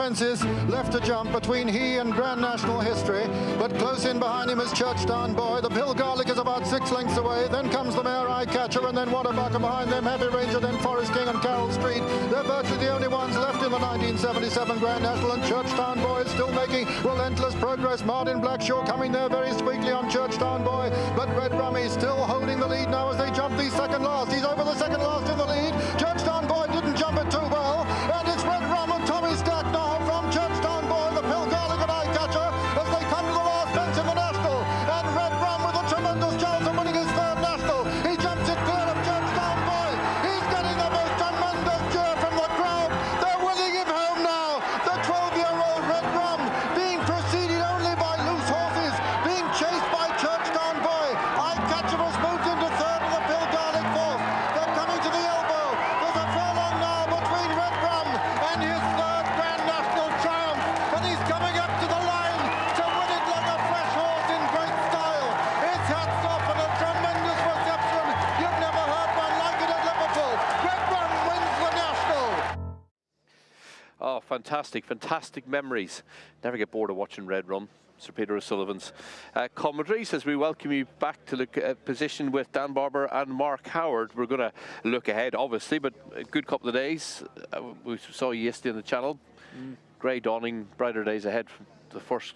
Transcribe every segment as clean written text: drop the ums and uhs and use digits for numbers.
chances left to jump between he and Grand National history, but close in behind him is Churchtown Boy. The Pill Garlic is about 6 lengths away. Then comes the Mare Eye Catcher, and then Waterbucker behind them, Heavy Ranger, then Forest King and Carroll Street. They're virtually the only ones left in the 1977 Grand National, and Churchtown Boy is still making relentless progress. Martin Blackshaw coming there very sweetly on Churchtown Boy, but Red Rummy still holding the lead now as they jump the second last. He's over the second last in the lead. Churchtown Boy didn't jump it too well, and it's Red Rum and Tommy Stack now from Churchtown Boy, the Pill Garlic and Eye Catcher, as they come to the last fence in the National. And Red Rum with a tremendous chance of winning his third National. He jumps it clear of Churchtown Boy. He's getting the most tremendous cheer from the crowd. They're willing him home now. The 12-year-old Red Rum being preceded only by loose horses, being chased by Churchtown Boy. Eye Catcher has moved into third and the Pill Garlic fourth. They're coming to the elbow. There's a furlong now between Red Rum and his third Grand National triumph, and he's coming up to the line to win it like a fresh horse in great style. His hats off and a tremendous reception. You've never heard one like it at Liverpool. Red Rum wins the National. Oh, fantastic, fantastic memories. Never get bored of watching Red Rum. Sir Peter O'Sullivan's commentaries as we welcome you back to look at position with Dan Barber and Mark Howard. We're going to look ahead, obviously, but a good couple of days. We saw you yesterday on the channel. Grey Dawning, brighter days ahead. The first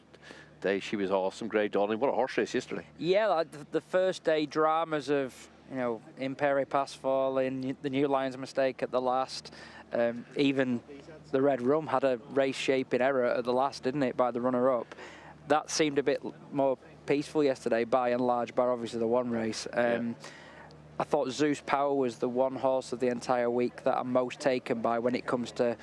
day she was awesome. Grey Dawning, what a horse race yesterday. Yeah, like the first day dramas of, you know, Imperi Pass falling, the New Lions mistake at the last. Even the Red Rum had a race shaping error at the last, didn't it, by the runner-up. That seemed a bit more peaceful yesterday, by and large, bar obviously the one race. I thought Zeus Power was the one horse of the entire week that I'm most taken by when it comes to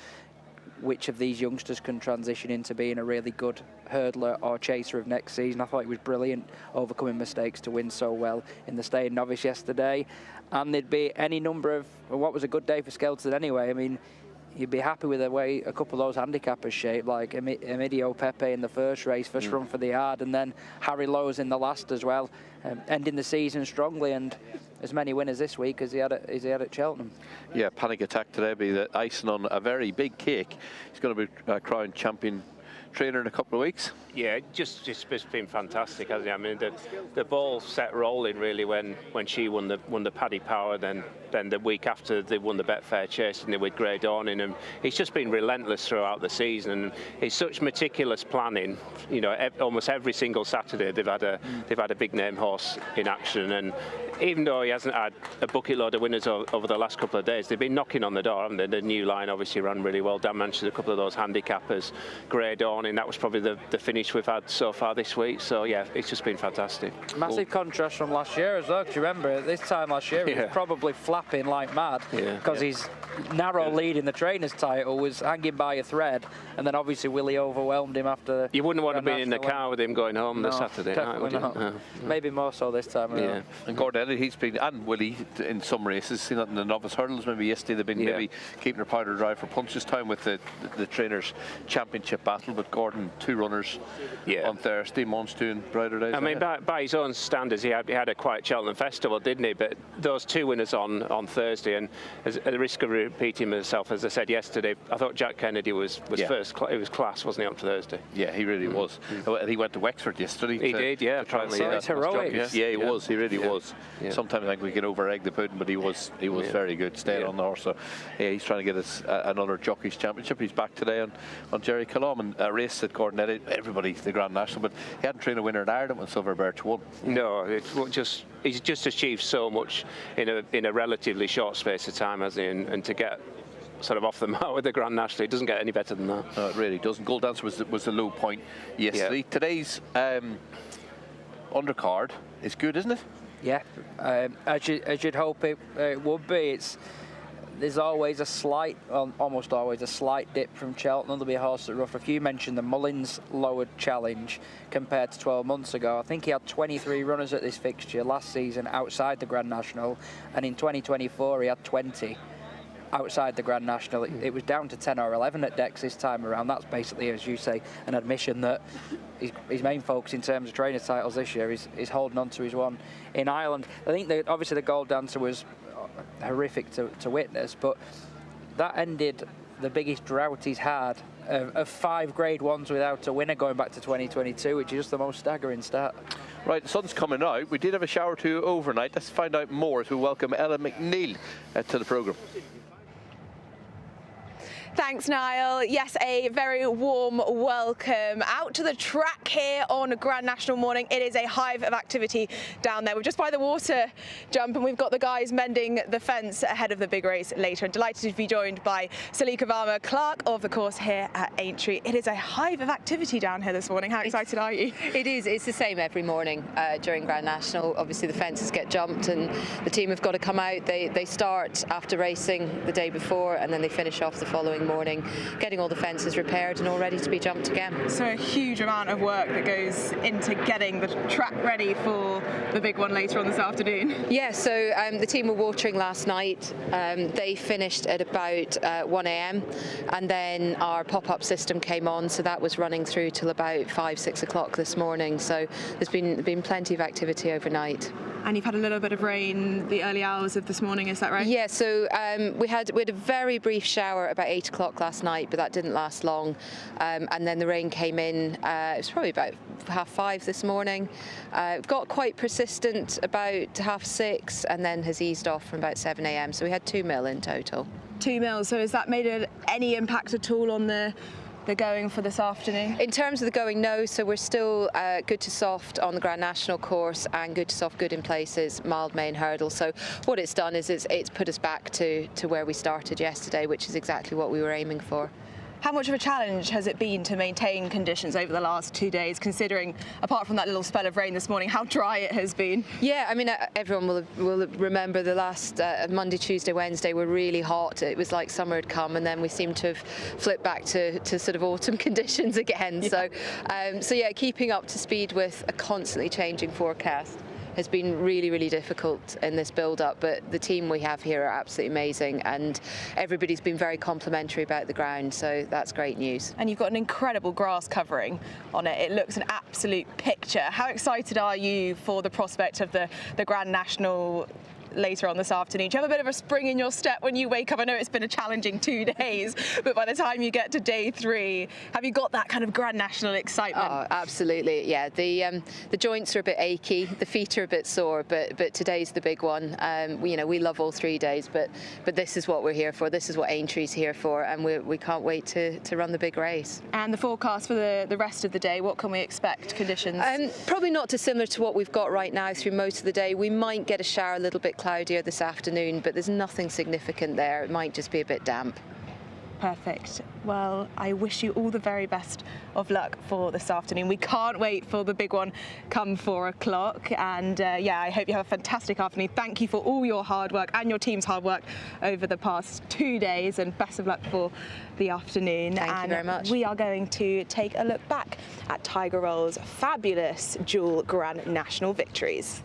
which of these youngsters can transition into being a really good hurdler or chaser of next season. I thought he was brilliant, overcoming mistakes to win so well in the Staying Novice yesterday. And there'd be any number of, well, what was a good day for Skelton anyway. I mean, you'd be happy with the way a couple of those handicappers shaped, like Emidio Pepe in the first race, first run for the yard, and then Harry Lowe's in the last as well, ending the season strongly, and as many winners this week as he had at Cheltenham. Yeah, Panic Attack today be the icing on a very big cake. He's going to be crowned champion trainer in a couple of weeks. Yeah, just been fantastic, hasn't it? I mean, the ball set rolling really when she won the Paddy Power, then the week after they won the Betfair Chase and they with Grey Dawning, and he's just been relentless throughout the season. And it's such meticulous planning. You know, almost every single Saturday they've had a big name horse in action, and even though he hasn't had a bucket load of winners over the last couple of days, they've been knocking on the door, haven't they? The New Line obviously ran really well. Dan mentioned a couple of those handicappers. Grey Dawning, that was probably the finish we've had so far this week. So yeah, it's just been fantastic. Massive contrast from last year as well, because you remember at this time last year he was probably flapping like mad, because his narrow lead in the trainer's title was hanging by a thread, and then obviously Willie overwhelmed him after. You wouldn't want to be in the car with him going home the Saturday night, would you? No. Maybe more so this time around. Yeah. And Gordon, he's been, and Willie in some races, seen that in the novice hurdles maybe yesterday, they've been maybe keeping their powder dry for punches time with the trainers' championship battle. But Gordon, 2 runners on Thursday, Mon's doing brighter days. I mean, by his own standards, he had a quiet Cheltenham Festival, didn't he? But those 2 winners on Thursday, and at the risk of repeating myself, as I said yesterday, I thought Jack Kennedy was first. It was class, wasn't he, on Thursday? Yeah, he really was. He went to Wexford yesterday. He did, yeah. So it's heroic. Yeah, he was. He really was. Sometimes I think we can over-egg the pudding, but he was very good, staying on the horse. So he's trying to get us another Jockeys Championship. He's back today on Jerry Colom, and a race that Gordon Eddy, everybody, the Grand National, but he hadn't trained a winner in Ireland when Silver Birch won. No, he's just achieved so much in a relatively short space of time, hasn't he? And to get sort of off the mark with the Grand National, it doesn't get any better than that. No, it really doesn't. Gold Dancer was the low point yesterday. Yeah. Today's undercard is good, isn't it? Yeah, as you'd hope it would be. There's always a slight, almost always a slight dip from Cheltenham. There'll be a horse at Rufford. You mentioned the Mullins lowered challenge compared to 12 months ago. I think he had 23 runners at this fixture last season outside the Grand National, and in 2024 he had 20 outside the Grand National. It was down to 10 or 11 at Dex this time around. That's basically, as you say, an admission that his main focus in terms of trainer titles this year is holding on to his one in Ireland. I think that obviously the Gold Dancer was horrific to witness, but that ended the biggest drought he's had of 5 Grade 1s without a winner going back to 2022, which is just the most staggering stat. Right, the sun's coming out. We did have a shower or two overnight. Let's find out more as we welcome Ella McNeil to the programme. Thanks, Niall. Yes, a very warm welcome out to the track here on Grand National morning. It is a hive of activity down there. We're just by the water jump and we've got the guys mending the fence ahead of the big race later. And delighted to be joined by Salika Varma, Clark of the course here at Aintree. It is a hive of activity down here this morning. How excited are you? It is. It's the same every morning during Grand National. Obviously the fences get jumped and the team have got to come out. They start after racing the day before and then they finish off the following morning, getting all the fences repaired and all ready to be jumped again. So a huge amount of work that goes into getting the track ready for the big one later on this afternoon. Yeah, so the team were watering last night. They finished at about 1 a.m. and then our pop-up system came on, so that was running through till about 5, 6 o'clock this morning. So there's been plenty of activity overnight. And you've had a little bit of rain the early hours of this morning, is that right? Yeah, so we had a very brief shower about 8 o'clock last night, but that didn't last long. And then the rain came in, it was probably about 5:30 this morning. Got quite persistent about 5:30 and then has eased off from about 7 a.m. So we had 2 mil in total. 2 mil, so has that made any impact at all on the going for this afternoon? In terms of the going, no. So we're still good to soft on the Grand National course and good to soft, good in places, mild main hurdle. So what it's done is it's put us back to where we started yesterday, which is exactly what we were aiming for. How much of a challenge has it been to maintain conditions over the last 2 days, considering, apart from that little spell of rain this morning, how dry it has been? Yeah, I mean, everyone will remember the last Monday, Tuesday, Wednesday were really hot. It was like summer had come, and then we seemed to have flipped back to sort of autumn conditions again. Yeah. So yeah, keeping up to speed with a constantly changing forecast has been really, really difficult in this build-up, but the team we have here are absolutely amazing and everybody's been very complimentary about the ground, so that's great news. And you've got an incredible grass covering on it. It looks an absolute picture. How excited are you for the prospect of the Grand National later on this afternoon? Do you have a bit of a spring in your step when you wake up? I know it's been a challenging 2 days, but by the time you get to day 3, have you got that kind of Grand National excitement? Oh, absolutely, yeah. The joints are a bit achy, the feet are a bit sore, but today's the big one. We love all 3 days, but this is what we're here for. This is what Aintree's here for, and we can't wait to run the big race. And the forecast for the rest of the day, what can we expect conditions? Probably not dissimilar to what we've got right now through most of the day. We might get a shower a little bit cloudier this afternoon, but there's nothing significant there. It might just be a bit damp. Perfect. Well, I wish you all the very best of luck for this afternoon. We can't wait for the big one come 4 o'clock. And yeah, I hope you have a fantastic afternoon. Thank you for all your hard work and your team's hard work over the past 2 days, and best of luck for the afternoon. Thank you very much. We are going to take a look back at Tiger Roll's fabulous dual Grand National victories.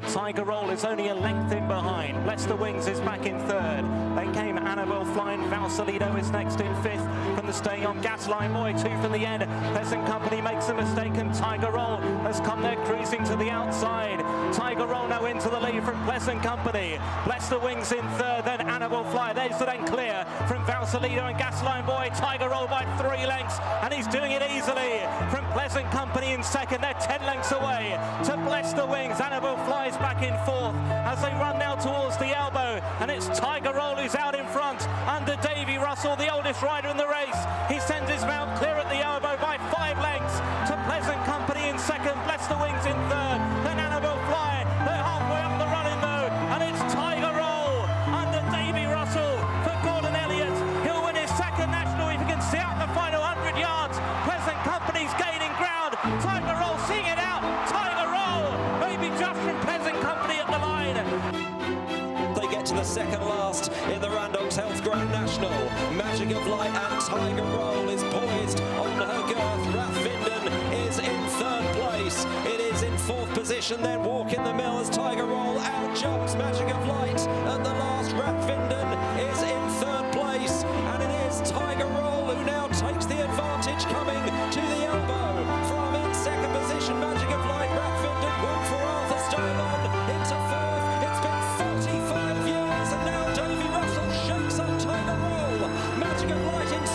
Tiger Roll is only a length in behind. Bless the Wings is back in 3rd. Then came Annabelle flying. Valsalido is next in 5th. From the staying on Gasline Boy, 2 from the end. Pleasant Company makes a mistake and Tiger Roll has come there cruising to the outside. Tiger Roll now into the lead from Pleasant Company. Bless the Wings in 3rd. Then Annabelle Fly. There's the then clear from Valsalido and Gasline Boy. Tiger Roll by 3 lengths and he's doing it easily. From Pleasant Company in 2nd. They're 10 lengths away to Bless the Wings. Annabelle Flies back in 4th as they run now towards the elbow, and it's Tiger Roll who's out in front under Davy Russell, the oldest rider in the race. He sends his mount clear at the elbow by 5 lengths to Pleasant Company in 2nd, Bless the Wings in 3rd, then Annabelle Fly. They're halfway up the running though, and it's Tiger Roll under Davy Russell for Gordon Elliott. He'll win his 2nd national if he can see out the final 100 yards. Pleasant Company's gaining ground. Tiger Roll seeing it out. Tiger Roll, maybe just from Pleasant Company at the line. They get to the 2nd last in the Randox Health Grand National. Magic of Light and Tiger Roll is poised on her girth. Rathvinden is in 3rd place. It is in 4th position, then Walk in the Mill as Tiger Roll out jumps Magic of Light at the last. Rathvinden is in 3rd place, and it is Tiger Roll who now takes the advantage coming to the elbow. From in 2nd position, Magic of Light. Rathvinden won for Arthur Styron into 4th. It's been 45 years, and now Davy Russell shakes up Tiger Roll. Magic of Light in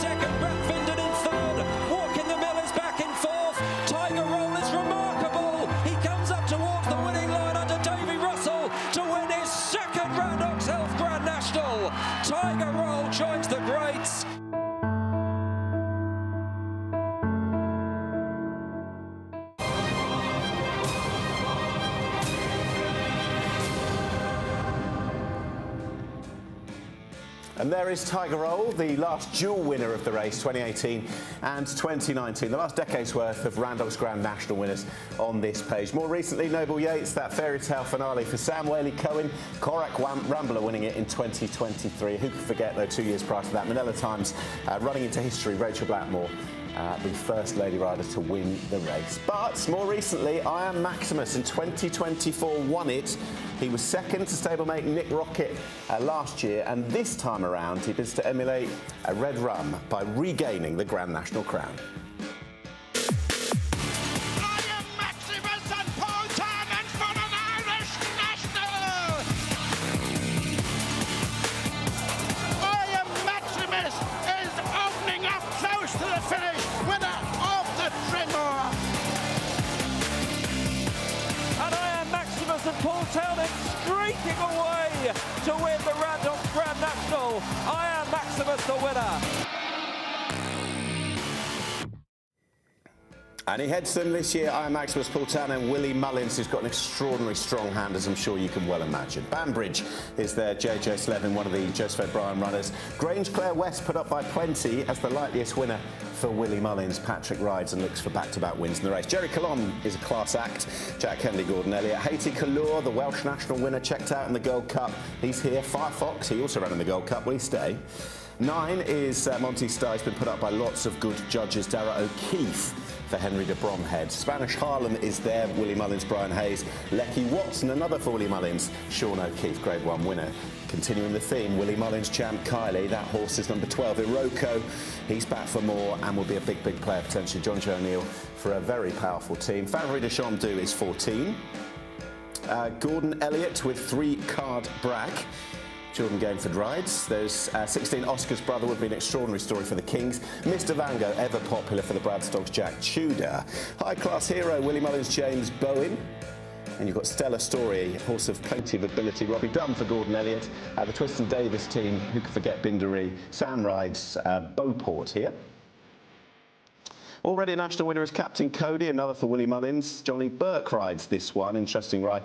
And there is Tiger Roll, the last dual winner of the race, 2018 and 2019. The last decade's worth of Randox Grand National winners on this page. More recently, Noble Yates, that fairy tale finale for Sam Whaley-Cohen. Korak Rambler winning it in 2023. Who could forget, though, 2 years prior to that, Manila Times running into history, Rachel Blackmore. The first lady rider to win the race. But more recently, I Am Maximus in 2024 won it. He was second to stablemate Nick Rocket last year, and this time around he bids to emulate a red rum by regaining the Grand National crown. Streaking away to win the Randox Grand National. I Am Maximus the winner. And he heads them this year, I Am Maximus, Paul Town and Willie Mullins, who's got an extraordinary strong hand, as I'm sure you can well imagine. Banbridge is there, JJ Slevin, one of the Joseph O'Brien runners. Grange Clare West put up by plenty as the likeliest winner for Willie Mullins. Patrick rides and looks for back-to-back wins in the race. Jerry Colon is a class act. Jack Kennedy, Gordon Elliott. Haiti Kalour, the Welsh national winner, checked out in the Gold Cup. He's here. Firefox, he also ran in the Gold Cup. Will he stay? 9 is Monty Star. He's been put up by lots of good judges. Dara O'Keefe for Henry de Bromhead. Spanish Harlem is there, Willie Mullins, Brian Hayes. Lecky Watson, another for Willie Mullins. Sean O'Keefe, Grade 1 winner. Continuing the theme, Willie Mullins champ Kylie. That horse is number 12, Iroko. He's back for more and will be a big, big player potentially. John Joe O'Neill for a very powerful team. Favori de Champ is 14. Gordon Elliott with 3 Card Bragg. Children Gainford rides. There's 16 Oscar's brother, would be an extraordinary story for the Kings. Mr. Vango, ever popular for the Bradstocks, Jack Tudor. High class hero, Willie Mullins, James Bowen. And you've got Stellar Story, horse of plenty of ability, Robbie Dunn for Gordon Elliott. The Twiston Davis team, who could forget Bindery. Sam rides Beauport here. Already a national winner is Captain Cody, another for Willie Mullins. Johnny Burke rides this one, interesting ride.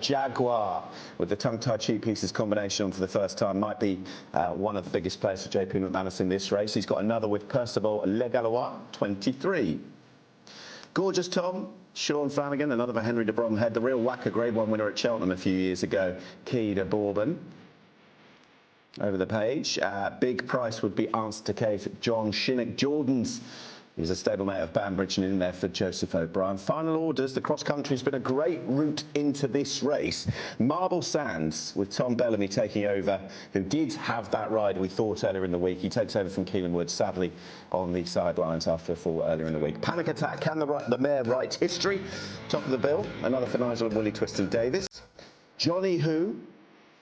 Jaguar with the tongue-tied cheap pieces combination on for the first time. Might be one of the biggest players for JP McManus in this race. He's got another with Percival Le Gallois, 23. Gorgeous Tom, Sean Flanagan, another for Henry de Bromhead, the real whacker Grade 1 winner at Cheltenham a few years ago. Key de Bourbon. Over the page, big price would be Answer to Cave, John Shinnock. Jordan's He's a stablemate of Banbridge and in there for Joseph O'Brien. Final orders, the cross-country has been a great route into this race. Marble Sands, with Tom Bellamy taking over, who did have that ride we thought earlier in the week. He takes over from Keelan Woods, sadly, on the sidelines after a fall earlier in the week. Panic Attack, can the mare write history? Top of the bill, another for Nigel and Willie Twiston Davis. Johnny Who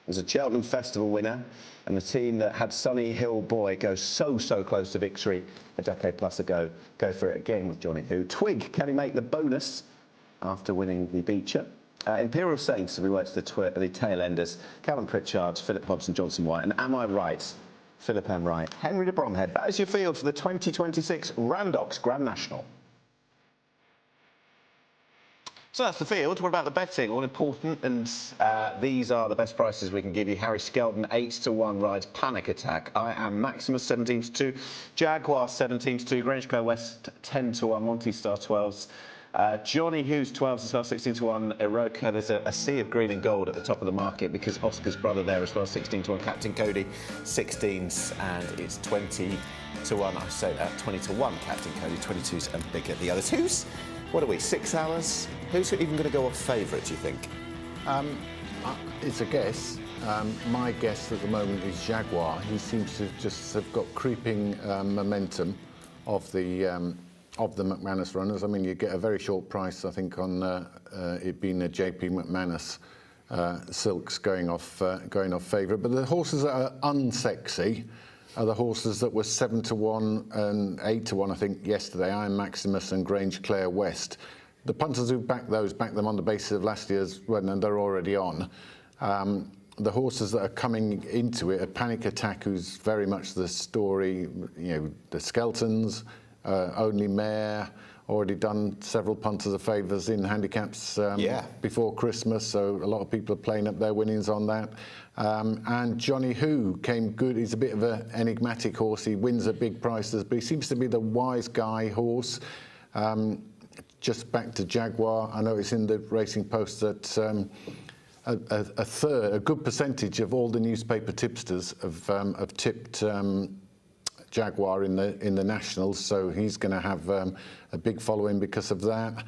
was a Cheltenham Festival winner, and the team that had Sunny Hill Boy go so close to victory a decade plus ago go for it again with Johnny Who. Twig, can he make the bonus after winning the Beecher? Imperial Saints, we worked the tail enders, Callum Pritchard, Philip Hobson, Johnson White, and Am I Right? Philip M. Wright. Henry de Bromhead, that is your field for the 2026 Randox Grand National. So that's the field. What about the betting? All important, and these are the best prices we can give you. Harry Skelton, 8-1 rides Panic Attack. I Am Maximus, 17-2. Jaguar, 17-2. Grange Clare West, 10-1. Monty Star, 12s. Johnny Hughes, 12s as well, 16-1. Iroko, there's a sea of green and gold at the top of the market because Oscar's brother there as well, 16-1. Captain Cody, 16s, and it's 20-1. I say that, 20-1. Captain Cody, 22s and bigger. The other twos? What are we, 6 hours? Who's even going to go off favourite, do you think? It's a guess. My guess at the moment is Jaguar. He seems to just have got creeping momentum of the McManus runners. I mean, you get a very short price, I think, on it being a JP McManus Silks going off favourite. But the horses that are unsexy are the horses that were 7-1 and 8-1, I think, yesterday. I Am Maximus and Grange Clare West. The punters who back them on the basis of last year's run, and they're already on. The horses that are coming into it are Panic Attack, who's very much the story, you know, the Skeltons, Only Mare, already done several punters of favours in handicaps before Christmas, so a lot of people are playing up their winnings on that. And Johnny Who came good. He's a bit of an enigmatic horse. He wins at big prices, but he seems to be the wise guy horse. Just back to Jaguar, I noticed in the Racing Post that a good percentage of all the newspaper tipsters have tipped Jaguar in the Nationals, so he's going to have a big following because of that.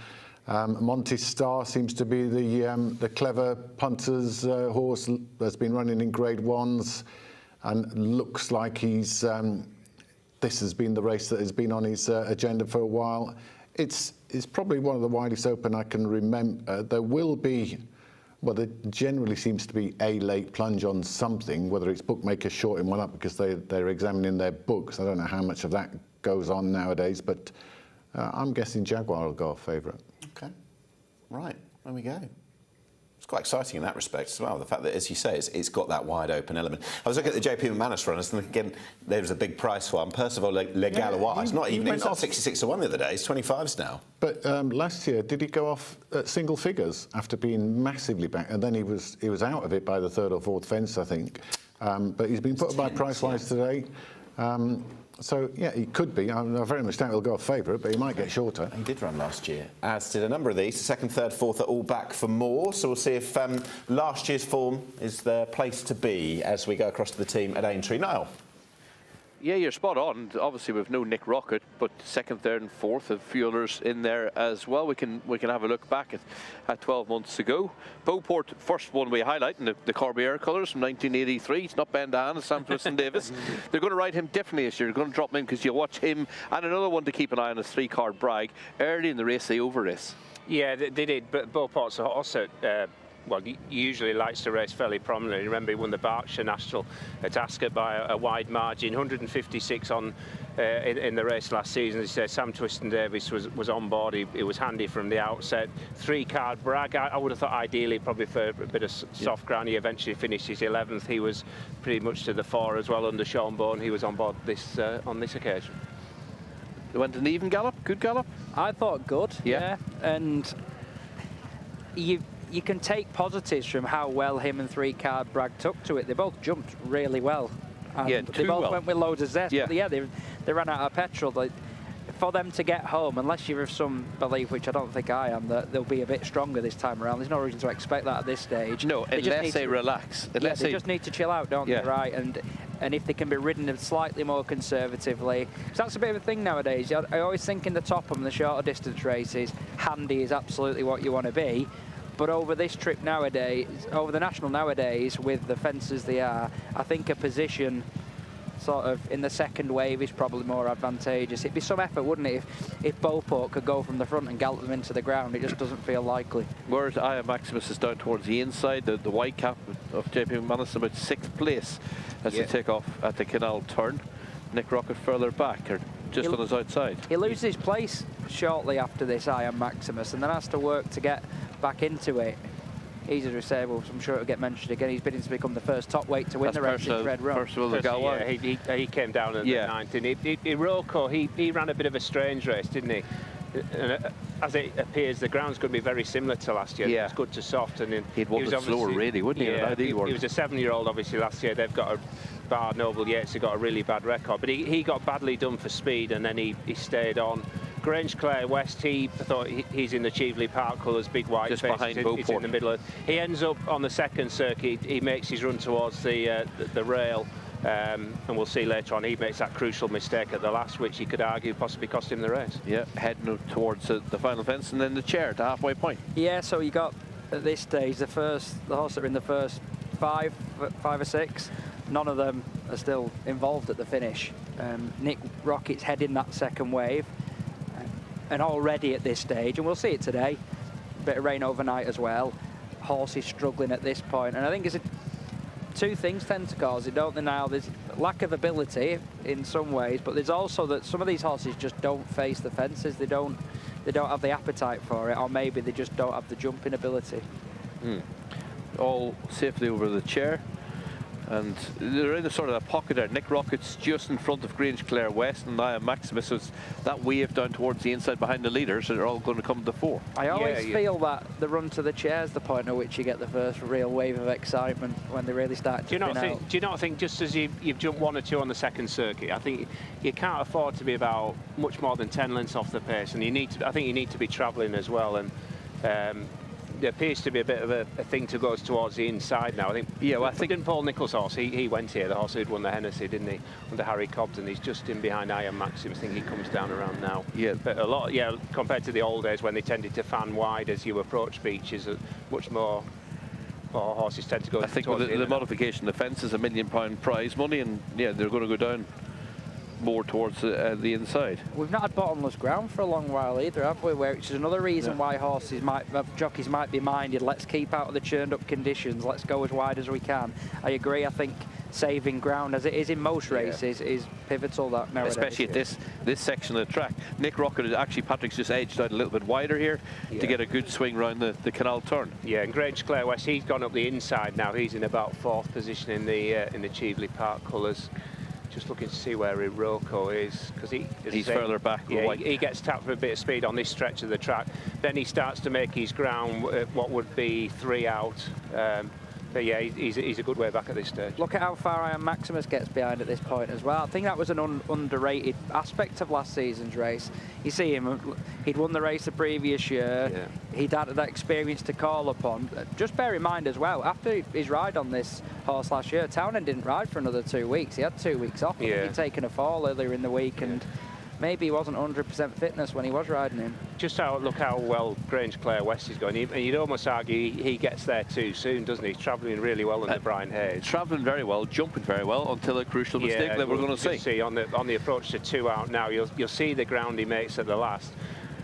Monty Star seems to be the clever punter's horse that's been running in Grade 1s, and looks like he's this has been the race that has been on his agenda for a while. It's probably one of the widest open I can remember. There will be, well, there generally seems to be a late plunge on something, whether it's bookmakers shorting one up because they're examining their books. I don't know how much of that goes on nowadays, but I'm guessing Jaguar will go off favourite. Okay, right, there we go. It's quite exciting in that respect as well, the fact that, as you say, it's got that wide open element. I was looking at the JP McManus runners, and again, there was a big price one. Percival Le Gallois, it's not even, it's not 66 to 1 the other day, it's 25s now. But last year, did he go off at single figures after being massively back? And then he was out of it by the third or fourth fence, I think. But he's been put by price-wise today. So, yeah, he could be. I very much doubt he'll go off favourite, but he might get shorter. He did run last year, as did a number of these. The second, third, fourth are all back for more. So we'll see if last year's form is the place to be as we go across to the team at Aintree. Niall. Yeah, you're spot on. Obviously, we've no Nick Rocket, but second, third, and fourth, a few others in there as well. We can have a look back at 12 months ago. Beauport, first one we highlight in the Corbière colours from 1983. It's not Ben Dahan, it's Sam Twiston-Davis. They're going to ride him differently this year. They're going to drop him in because you watch him and another one to keep an eye on is 3-card Bragg. Early in the race, they over-race. Yeah, they did. But Beauport's also. Well, he usually likes to race fairly prominently. Remember, he won the Berkshire National at Ascot by a wide margin, 156 on in the race last season. As you say, Sam Twiston-Davis was on board. He was handy from the outset. 3-card Bragg, I would have thought ideally probably for a bit of soft ground. He eventually finished his 11th. He was pretty much to the fore as well under Sean Bourne. He was on board on this occasion. They went an even gallop, good gallop? I thought good, yeah. And you can take positives from how well him and 3-card Bragg took to it. They both jumped really well. And yeah, they both went with loads of zest. Yeah. But yeah, they ran out of petrol. For them to get home, unless you're of some belief, which I don't think I am, that they'll be a bit stronger this time around. There's no reason to expect that at this stage. No, unless they relax. They just need to chill out, don't they? Right? And if they can be ridden slightly more conservatively. So that's a bit of a thing nowadays. I always think in the top of the shorter distance races, handy is absolutely what you want to be. But over this trip nowadays, over the National nowadays, with the fences they are, I think a position sort of in the second wave is probably more advantageous. It'd be some effort, wouldn't it, if Beauport could go from the front and gallop them into the ground. It just doesn't feel likely. Whereas Aya Maximus is down towards the inside, the white cap of JP McManus about 6th place as they take off at the Canal turn. Nick Rocket further back, or just on his outside. He loses his place shortly after this, Aya Maximus, and then has to work to get back into it. Easy to say, well, I'm sure it'll get mentioned again. He's bidding to become the first top weight to win the race in Red Run. He came down at the 9th. And Iroko, he ran a bit of a strange race, didn't he? And as it appears, the ground's going to be very similar to last year. It's good to soft. And he'd walk it slower, really, wouldn't he? He was a 7-year-old, obviously, last year. They've got Bar Noble Yates, he got a really bad record. But he got badly done for speed, and then he stayed on. Grange Clare West, I thought he's in the Cheveley Park colours, big white just face. Behind He's in the middle. He ends up on the second circuit. He makes his run towards the rail, and we'll see later on. He makes that crucial mistake at the last, which he could argue possibly cost him the race. Yeah, heading towards the final fence, and then the chair at the halfway point. Yeah, so you got at this stage the horse that are in the first five or six. None of them are still involved at the finish. Nick Rocket's heading that second wave. And already at this stage, and we'll see it today, a bit of rain overnight as well, horse is struggling at this point. And I think two things tend to cause it, don't they, now? There's lack of ability in some ways, but there's also that some of these horses just don't face the fences. They don't have the appetite for it, or maybe they just don't have the jumping ability. All safely over the chair. And they're in a sort of a pocket there. Nick Rocket's just in front of Grange Clare West and Ian Maximus. So it's that wave down towards the inside behind the leaders that are all going to come to the fore. I always feel that the run to the chair is the point at which you get the first real wave of excitement when they really start to do you not think just as you've jumped 1 or 2 on the second circuit, I think you can't afford to be about much more than 10 lengths off the pace, and I think you need to be travelling as well. And there appears to be a bit of a thing to go towards the inside now. I think. Yeah, well, I think didn't Paul Nicholls' horse? He went here, the horse who'd won the Hennessy, didn't he? Under Harry Cobden. He's just in behind Ian Maximus. I think he comes down around now. Yeah, but a lot. Yeah, compared to the old days when they tended to fan wide as you approach beaches, much more. Horses tend to go. I think with the modification, the fence is £1 million prize money, and yeah, they're going to go down more towards the inside. We've not had bottomless ground for a long while either, have we? Which is another reason why jockeys might be minded. Let's keep out of the churned up conditions. Let's go as wide as we can. I agree. I think saving ground, as it is in most races, is pivotal. That nowadays, especially at this section of the track. Nick Rocket is actually, Patrick's just edged out a little bit wider here to get a good swing round the canal turn. Yeah, and Grange Clare West, he's gone up the inside now. He's in about 4th position in the Cheveley Park colours. Just looking to see where Iroko is, because he's further back. Yeah, he gets tapped for a bit of speed on this stretch of the track. Then he starts to make his ground, what would be 3 out. But yeah, he's a good way back at this stage. Look at how far Ian Maximus gets behind at this point as well. I think that was an underrated aspect of last season's race. You see him, he'd won the race the previous year. Yeah. He'd had that experience to call upon. Just bear in mind as well, after his ride on this horse last year, Townend didn't ride for another 2 weeks. He had 2 weeks off. Yeah. He'd taken a fall earlier in the week, and maybe he wasn't 100% fitness when he was riding him. Just look how well Grange Clare West is going. And you'd almost argue he gets there too soon, doesn't he? He's travelling really well under Brian Hayes. Travelling very well, jumping very well, until a crucial mistake that we're going to see. On the approach to 2 out now, you'll see the ground he makes at the last.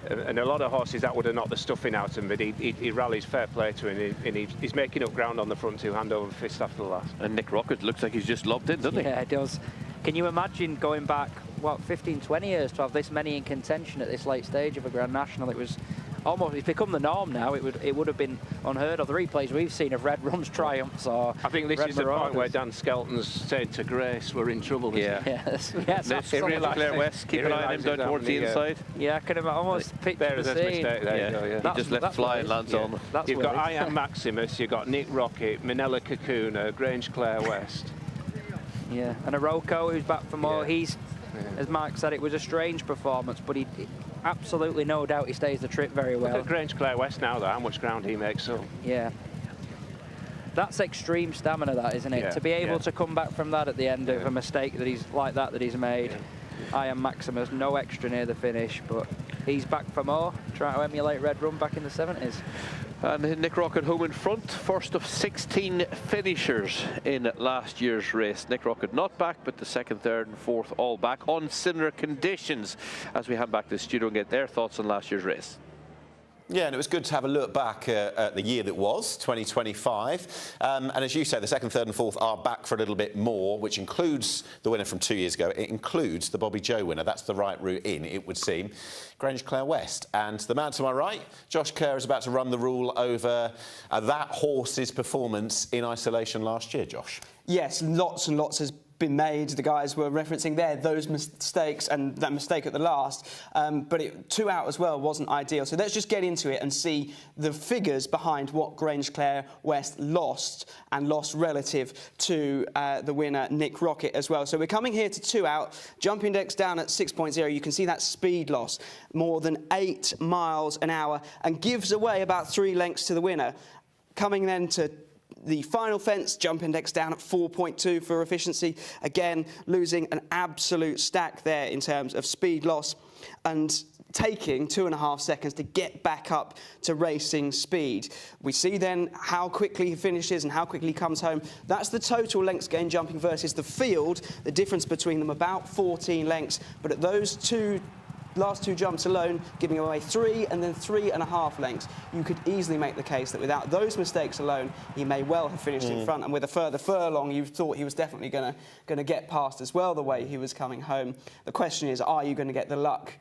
And a lot of horses that would have knocked the stuffing out of him, but he rallies, fair play to him, and he's making up ground on the front 2, hand over fist after the last. And Nick Rocket looks like he's just lobbed in, doesn't he? Yeah, it does. Can you imagine going back, what, 15, 20 years to have this many in contention at this late stage of a Grand National? It was almost, it's become the norm now. It would have been unheard of. The replays we've seen of Red Rum's triumphs or I think this Red is the Marauders. point where Dan Skelton's said to Grace, we're in trouble. Yes, Claire West, keep an eye on him down towards the inside. Yeah, I can almost picture the scene. He just left fly and lands on. You've got Ian Maximus, you've got Nick Rocket, Minella Kakuna, Grange Clare West. Yeah, and Iroko, who's back for more. He's, as Mark said, it was a strange performance, but he absolutely no doubt he stays the trip very well. Look at Grange Clare West now, though, how much ground he makes up. Yeah. That's extreme stamina, that, isn't it? Yeah, to be able to come back from that at the end of a mistake that he's made. Ian Maximus, no extra near the finish, but he's back for more, trying to emulate Red Rum back in the 70s. And Nick Rocket home in front, first of 16 finishers in last year's race. Nick Rocket not back, but the 2nd, 3rd and 4th all back on similar conditions, as we hand back to the studio and get their thoughts on last year's race. Yeah, and it was good to have a look back at the year that was, 2025. And as you say, the 2nd, 3rd and 4th are back for a little bit more, which includes the winner from 2 years ago. It includes the Bobby Joe winner. That's the right route in, it would seem. Grange Clare West. And the man to my right, Josh Kerr, is about to run the rule over that horse's performance in isolation last year, Josh. Yes, lots and lots has been made. The guys were referencing there those mistakes and that mistake at the last, but 2 out as well wasn't ideal. So let's just get into it and see the figures behind what Grange Clare West lost, and lost relative to the winner Nick Rocket as well. So we're coming here to 2 out, jump index down at 6.0. You can see that speed loss, more than 8 miles an hour, and gives away about 3 lengths to the winner. Coming then to the final fence, jump index down at 4.2 for efficiency. Again, losing an absolute stack there in terms of speed loss, and taking 2.5 seconds to get back up to racing speed. We see then how quickly he finishes and how quickly he comes home. That's the total lengths gain jumping versus the field. The difference between them about 14 lengths, but at those last 2 jumps alone, giving away 3 and then 3.5 lengths. You could easily make the case that without those mistakes alone, he may well have finished in front, and with a further furlong, you thought he was definitely going to get past as well the way he was coming home. The question is, are you going to get the luck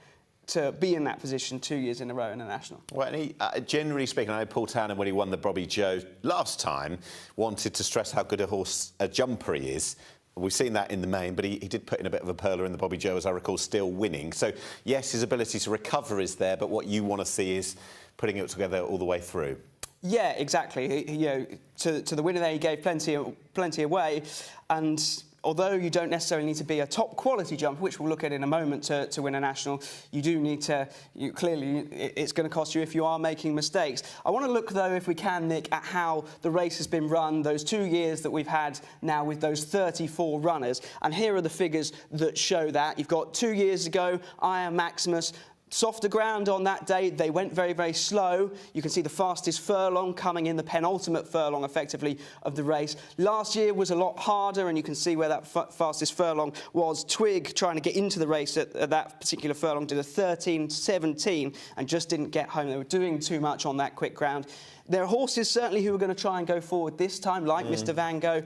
to be in that position 2 years in a row in a national. Well, and he, generally speaking, I know Paul Townend, when he won the Bobby Joe last time, wanted to stress how good a jumper he is. We've seen that in the main, but he did put in a bit of a perler in the Bobby Joe, as I recall, still winning. So, yes, his ability to recover is there, but what you want to see is putting it together all the way through. Yeah, exactly. You know, to the winner there, he gave plenty away, and although you don't necessarily need to be a top quality jumper, which we'll look at in a moment to win a national, you do need to, clearly it's going to cost you if you are making mistakes. I want to look, though, if we can, Nick, at how the race has been run those 2 years that we've had now with those 34 runners. And here are the figures that show that. You've got 2 years ago, Iron Maximus. Softer ground on that day, they went very, very slow. You can see the fastest furlong coming in, the penultimate furlong, effectively, of the race. Last year was a lot harder, and you can see where that fastest furlong was. Twig, trying to get into the race at that particular furlong, did a 13.17 and just didn't get home. They were doing too much on that quick ground. There are horses, certainly, who are going to try and go forward this time, like Mr. Van Gogh,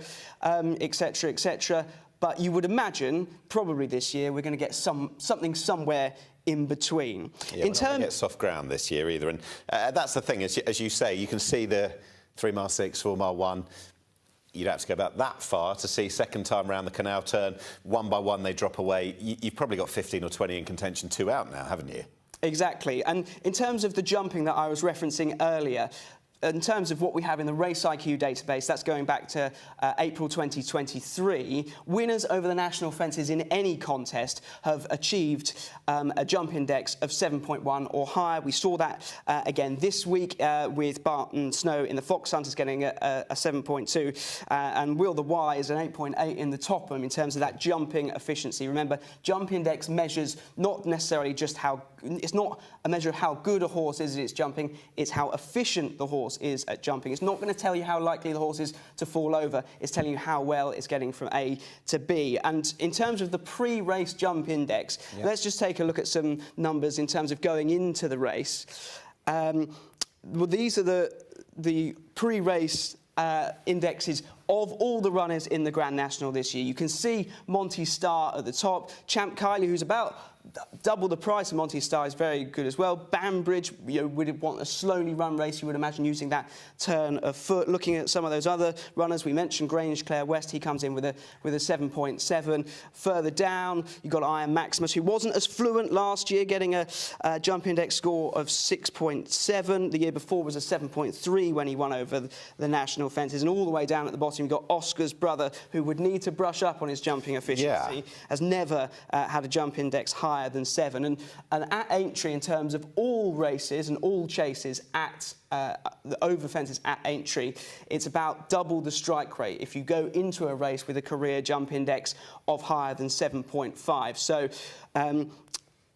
etc., etc. But you would imagine, probably this year, we're going to get something somewhere in between. Yeah, we're not going to get soft ground this year either, and that's the thing, as you say, you can see the 3 mile 6, 4 mile 1. You'd have to go about that far to see second time round the canal turn, 1 by 1 they drop away. You've probably got 15 or 20 in contention, 2 out now, haven't you? Exactly, and in terms of the jumping that I was referencing earlier, in terms of what we have in the Race IQ database, that's going back to April 2023, winners over the national fences in any contest have achieved a jump index of 7.1 or higher. We saw that again this week with Barton Snow in the Fox Hunters getting a 7.2 and Will the Wise an 8.8 in the Topham in terms of that jumping efficiency. Remember, jump index measures not necessarily just how, it's not a measure of how good a horse is at its jumping, it's how efficient the horse is at jumping. It's not going to tell you how likely the horse is to fall over, it's telling you how well it's getting from A to B. And in terms of the pre-race jump index, let's just take a look at some numbers in terms of going into the race. Well, these are the pre-race indexes of all the runners in the Grand National this year. You can see Monty Star at the top. Champ Kylie, who's about double the price of Monty Star, is very good as well. Banbridge, would want a slowly run race, you would imagine, using that turn of foot. Looking at some of those other runners, we mentioned Grange Clare West, he comes in with a 7.7. Further down, you've got Iron Maximus, who wasn't as fluent last year, getting a jump index score of 6.7. The year before was a 7.3 when he won over the national fences. And all the way down at the bottom, you've got Oscar's brother, who would need to brush up on his jumping efficiency, has never had a jump index higher than 7. And at Aintree, in terms of all races and all chases at the over fences at Aintree, it's about double the strike rate if you go into a race with a career jump index of higher than 7.5. So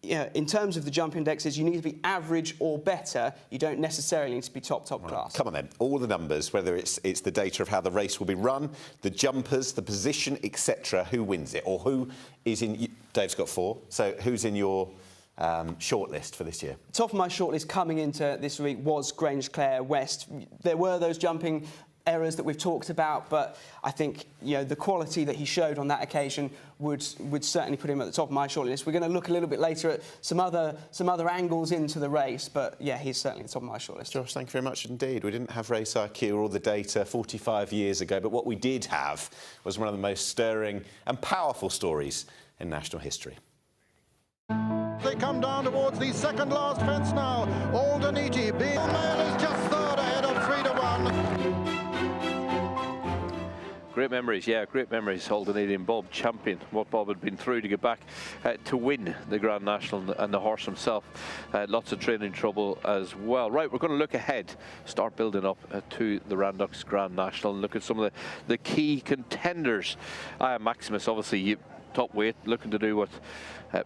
in terms of the jump indexes, you need to be average or better. You don't necessarily need to be top class. Come on then, all the numbers, whether it's the data of how the race will be run, the jumpers, the position, etc. Who wins it, or who is in? Dave's got 4. So who's in your shortlist for this year? Top of my shortlist coming into this week was Grange Clare West. There were those jumping errors that we've talked about, but I think the quality that he showed on that occasion would certainly put him at the top of my shortlist. We're going to look a little bit later at some other angles into the race, but yeah, he's certainly at the top of my shortlist. Josh, thank you very much indeed. We didn't have Race IQ or all the data 45 years ago, but what we did have was one of the most stirring and powerful stories in national history. They come down towards the second last fence now. Aldaniti, Bill Mail is just third ahead of 3 to 1. Great memories, yeah, great memories. Aldaniti and Bob champion, what Bob had been through to get back to win the Grand National, and the horse himself. Lots of training trouble as well. Right, we're going to look ahead, start building up to the Randox Grand National, and look at some of the key contenders. Maximus, obviously, top weight, looking to do what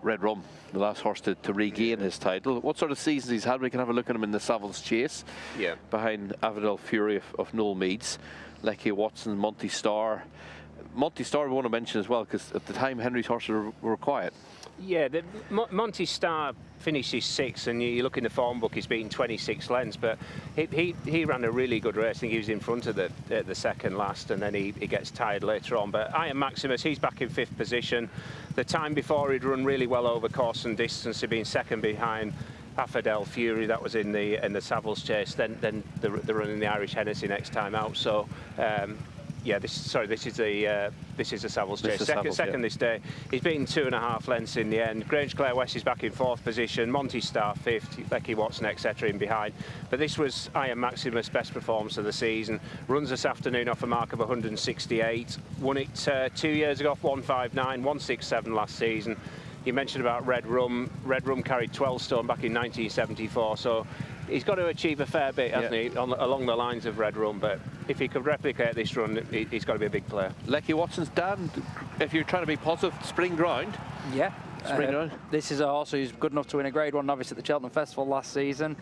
Red Rum, the last horse to regain his title. What sort of seasons he's had? We can have a look at him in the Savills Chase, behind Avidel Fury of Noel Meads, Lecky Watson, Monty Star. Monty Star we want to mention as well, because at the time Henry's horses were quiet. Yeah, Monty Star finishes 6th, and you look in the form book, he's beaten 26 lengths, but he ran a really good race. I think he was in front of the second last, and then he gets tired later on. But Iron Maximus, he's back in 5th position. The time before, he'd run really well over course and distance. He'd been second behind Affadel Fury, that was in the Savills Chase. Then they're running the Irish Hennessy next time out. So. Yeah, this is the Savills Chase. Second this day. He's beaten 2.5 lengths in the end. Grange Clare West is back in 4th position. Monty Star 5th. Becky Watson, etc. in behind. But this was Iron Maximus' best performance of the season. Runs this afternoon off a mark of 168. Won it 2 years ago off 159, 167 last season. You mentioned about Red Rum. Red Rum carried 12 stone back in 1974. So he's got to achieve a fair bit, hasn't he, along the lines of Red Rum. But if he could replicate this run, he's got to be a big player. Lecky Watson's Dan, if you're trying to be positive, Spring Ground. Yeah. Spring Ground. This is a horse who's good enough to win a Grade 1 novice at the Cheltenham Festival last season.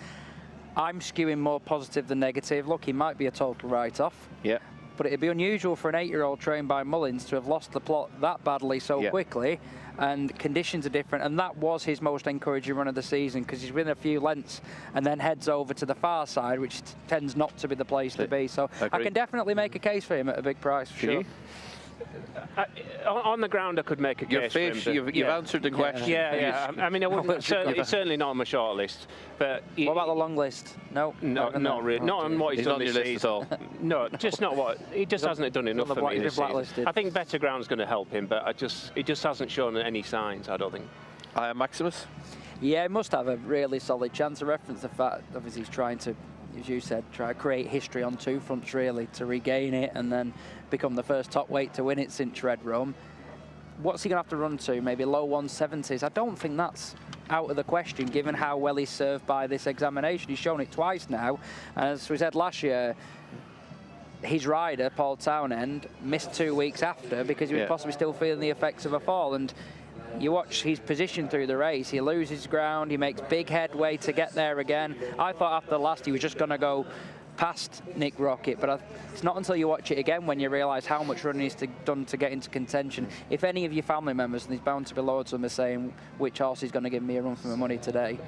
I'm skewing more positive than negative. Look, he might be a total write-off. Yeah. But it'd be unusual for an 8-year-old trained by Mullins to have lost the plot that badly so quickly, and conditions are different, and that was his most encouraging run of the season, because he's within a few lengths and then heads over to the far side, which tends not to be the place to be. So I can definitely make a case for him at a big price, for sure. On the ground, I could make a case for him. You've answered the question. Yeah. I mean, it's certainly not on my short list. But what about the long list? No, not really. Not on what he's done this season. At all. No, just not what he just hasn't done enough for me this season. I think better ground's going to help him, but he just hasn't shown any signs. I don't think. Iron Maximus. Yeah, he must have a really solid chance. I reference the fact, obviously, he's trying to, as you said, try to create history on 2 fronts, really, to regain it and then become the first top weight to win it since Red Rum. What's he going to have to run to? Maybe low 170s? I don't think that's out of the question, given how well he's served by this examination. He's shown it twice now. And as we said last year, his rider, Paul Townend, missed 2 weeks after because he was possibly still feeling the effects of a fall. And you watch his position through the race, he loses ground, he makes big headway to get there again. I thought after the last he was just going to go past Nick Rocket, but it's not until you watch it again when you realise how much running he's done to get into contention. If any of your family members, and there's bound to be loads of them, are saying which horse is going to give me a run for my money today,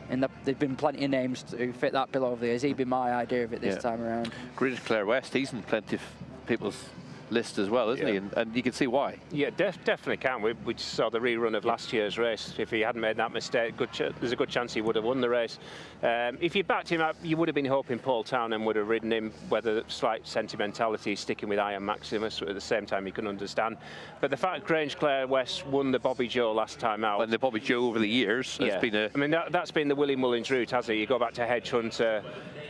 and there've been plenty of names to fit that bill over the years, he'd be my idea of it this time around. Grange Clare West, he's in plenty of people's list as well, isn't he? And you can see why. Yeah, definitely can. We just saw the rerun of last year's race. If he hadn't made that mistake, there's a good chance he would have won the race. If you backed him up, you would have been hoping Paul Townend would have ridden him, whether slight sentimentality, sticking with Iron Maximus, at the same time you can understand. But the fact Grange Clare West won the Bobby Joe last time out. And the Bobby Joe over the years has been a... I mean, that's been the Willie Mullins route, hasn't it? You go back to Hedge Hunter,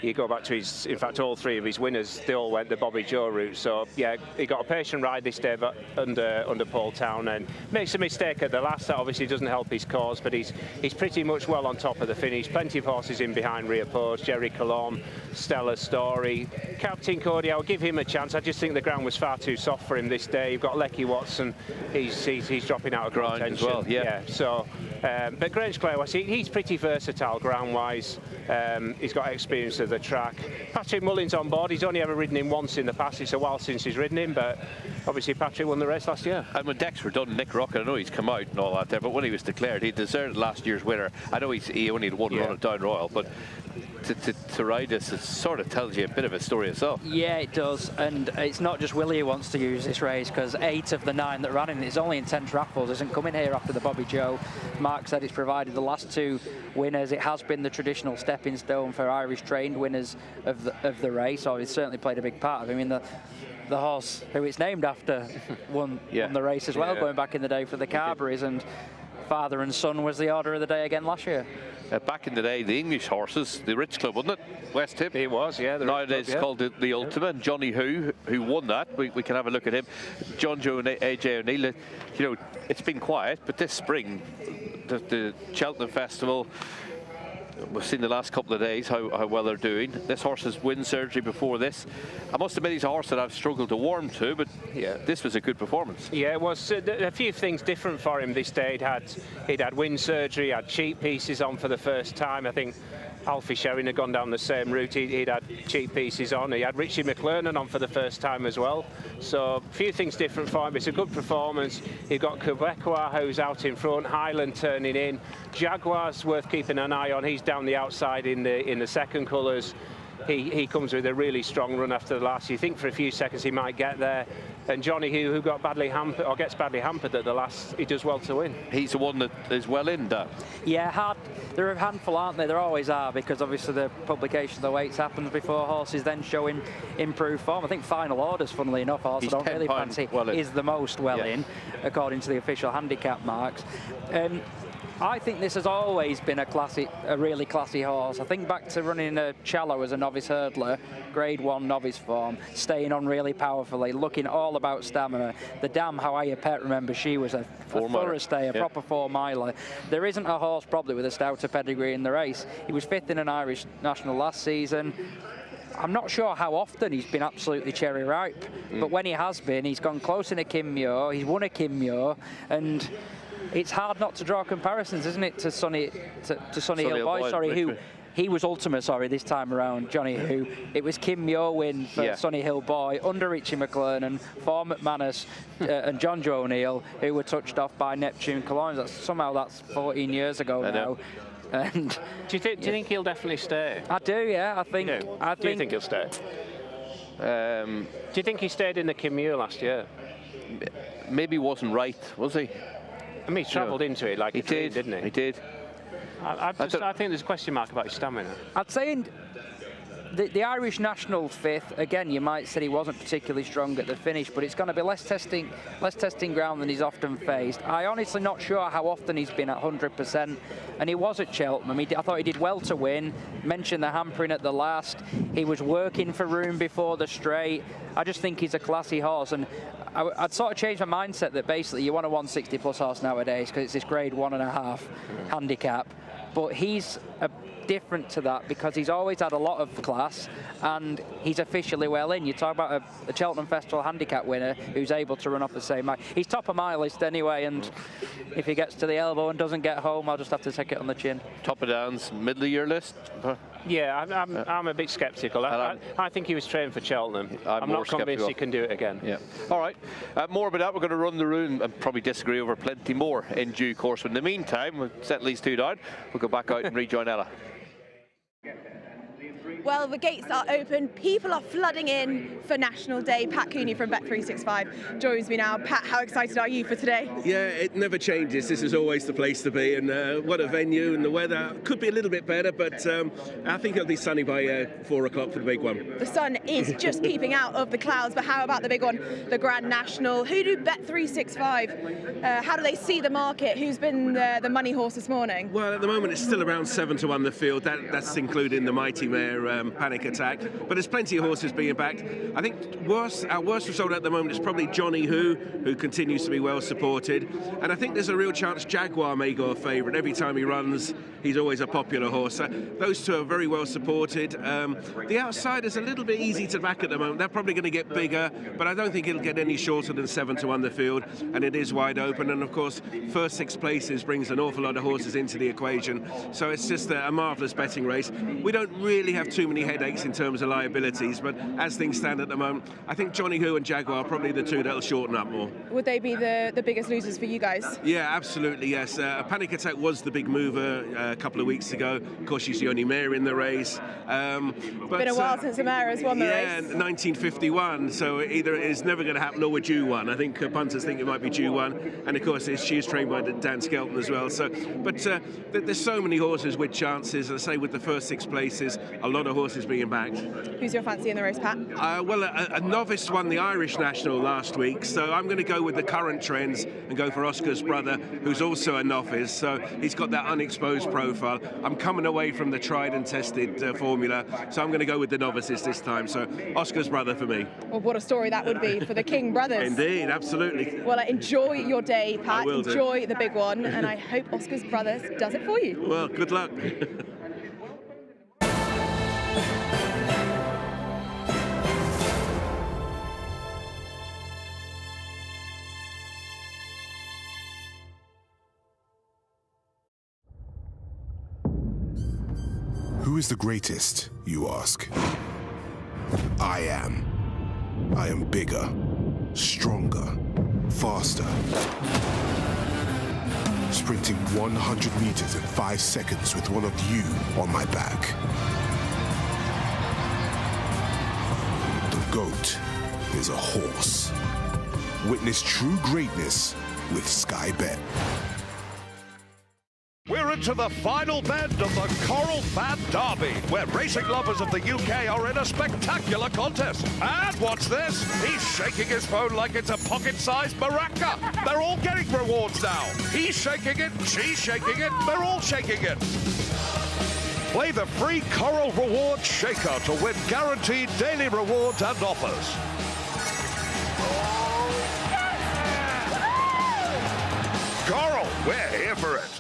you go back to his, in fact, all 3 of his winners, they all went the Bobby Joe route. So, yeah, he got a patient ride this day under Paul Townend. Makes a mistake at the last, that obviously doesn't help his cause, but he's pretty much well on top of the finish. Plenty of horses in behind rear post. Jerry Colon, Stella Story. Captain Cody, I'll give him a chance. I just think the ground was far too soft for him this day. You've got Lecky Watson, he's dropping out of contention. As well, so, but Grange Clare West, he's pretty versatile ground-wise. He's got experience of the track. Patrick Mullins on board. He's only ever ridden him once in the past. It's a while since he's ridden him, but obviously Patrick won the race last year. And when decks were done, Nick Rocket, I know he's come out and all that there, but when he was declared, he deserved last year's winner. I know he only had one run at Down Royal, but to ride this, it sort of tells you a bit of a story itself. Yeah, it does, and it's not just Willie who wants to use this race, because 8 of the 9 that ran in it is only in 10 raffles. Isn't coming here after the Bobby Joe. Mark said it's provided the last 2 winners. It has been the traditional stepping stone for Irish trained winners of the race, so it's certainly played a big part of it. I mean, the horse who it's named after won the race as well, going back in the day for the Carberries, and father and son was the order of the day again last year. Back in the day, the English horses, the Rich Club, wasn't it? West Hip. It was, yeah. Nowadays it's called the Ultima. And Johnny who won that. We can have a look at him. John Joe and AJ O'Neill. You know, it's been quiet, but this spring, the Cheltenham Festival, we've seen the last couple of days how well they're doing. This horse has wind surgery before this. I must admit he's a horse that I've struggled to warm to, but this was a good performance. Yeah, it was a few things different for him this day. He'd had wind surgery, had cheek pieces on for the first time. I think Alfie Sherring had gone down the same route. He'd had cheap pieces on. He had Richie McClernand on for the first time as well. So a few things different for him. It's a good performance. You've got Quebecois who's out in front, Highland turning in. Jaguar's worth keeping an eye on. He's down the outside in the second colours. He comes with a really strong run after the last. You think for a few seconds he might get there. And Johnny, who got badly hampered, or gets badly hampered at the last, he does well to win. He's the one that is well in, Dan. Yeah, there are a handful, aren't there? There always are, because obviously the publication of the weights happens before horses then showing improved form. I think Final Orders, funnily enough, horse I don't really fancy, is the most in, according to the official handicap marks. I think this has always been a really classy horse. I think back to running a Cello as a novice hurdler, Grade 1 novice form, staying on really powerfully, looking all about stamina. The Dam Hawaii Pet, remember, she was a thorough stay, a proper 4-miler. There isn't a horse probably with a stouter pedigree in the race. He was 5th in an Irish National last season. I'm not sure how often he's been absolutely cherry ripe, but when he has been, he's gone close in a Kinmure, he's won a Kinmure, and it's hard not to draw comparisons, isn't it, to Sonny Hill Boy, who he was Ultima, this time around, Johnny Who. It was Kinmure win for Sonny Hill Boy under Richie McClernand, for McManus and John Joe O'Neill, who were touched off by Neptune Cologne. Somehow that's 14 years ago now. And do you think he'll definitely stay? I do, yeah. I think. Do you think he'll stay? Do you think he stayed in the Kinmure last year? Maybe he wasn't right, was he? I mean, he travelled into it like he did, didn't he? He did. I think there's a question mark about his stamina. I'd say the Irish National 5th, again, you might say he wasn't particularly strong at the finish, but it's going to be less testing ground than he's often faced. I honestly not sure how often he's been at 100%, and he was at Cheltenham. I thought he did well to win. Mentioned the hampering at the last. He was working for room before the straight. I just think he's a classy horse, and I'd sort of changed my mindset that basically you want a 160 plus horse nowadays because it's this Grade 1.5 handicap, but he's different to that because he's always had a lot of class and he's officially well in. You talk about a Cheltenham Festival handicap winner who's able to run off the same mark. He's top of my list anyway, and if he gets to the elbow and doesn't get home, I'll just have to take it on the chin. Top of Dan's middle of your list? Yeah, I'm a bit sceptical. I think he was trained for Cheltenham. I'm not convinced he can do it again. Yeah. All right. More about that. We're going to run the room and probably disagree over plenty more in due course. But in the meantime, we'll set these two down. We'll go back out and rejoin Ella. Well, the gates are open. People are flooding in for National Day. Pat Cooney from Bet365 joins me now. Pat, how excited are you for today? Yeah, it never changes. This is always the place to be, and what a venue, and the weather could be a little bit better, but I think it'll be sunny by 4 o'clock for the big one. The sun is just peeping out of the clouds, but how about the big one, the Grand National? Who do Bet365? How do they see the market? Who's been the money horse this morning? Well, at the moment, it's still around 7-1 the field. That's including the Mighty Mare Panic Attack, but there's plenty of horses being backed. I think our worst result at the moment is probably Johnny Who continues to be well supported, and I think there's a real chance Jaguar may go a favourite. Every time he runs, he's always a popular horse. Those two are very well supported. The outside is a little bit easy to back at the moment. They're probably going to get bigger, but I don't think it'll get any shorter than 7-1 the field, and it is wide open. And of course, first 6 places brings an awful lot of horses into the equation, so it's just a marvellous betting race. We don't really have too many headaches in terms of liabilities, but as things stand at the moment, I think Johnny Who and Jaguar are probably the two that'll shorten up more. Would they be the biggest losers for you guys? Yeah, absolutely, yes. Panic Attack was the big mover a couple of weeks ago. Of course, she's the only mare in the race. But been a while since a mare has won the race. Yeah, 1951, so either it's never going to happen or we're due one. I think punters think it might be due one, and of course she's trained by Dan Skelton as well. So, but there's so many horses with chances. I say with the first 6 places, a lot of horses being backed. Who's your fancy in the race, Pat? Well, a novice won the Irish National last week, so I'm going to go with the current trends and go for Oscar's brother, who's also a novice, so he's got that unexposed profile. I'm coming away from the tried and tested formula, so I'm going to go with the novices this time, so Oscar's brother for me. Well, what a story that would be for the King brothers. Indeed, absolutely. Well, enjoy your day, Pat. I will enjoy the big one, and I hope Oscar's brothers does it for you. Well, good luck. Who is the greatest, you ask? I am. I am bigger, stronger, faster. Sprinting 100 meters in 5 seconds with one of you on my back. The GOAT is a horse. Witness true greatness with Sky Bet. We're into the final bend of the Coral Fan Derby, where racing lovers of the UK are in a spectacular contest. And what's this? He's shaking his phone like it's a pocket-sized maraca. They're all getting rewards now. He's shaking it, she's shaking it, they're all shaking it. Play the free Coral Reward Shaker to win guaranteed daily rewards and offers. Coral, we're here for it.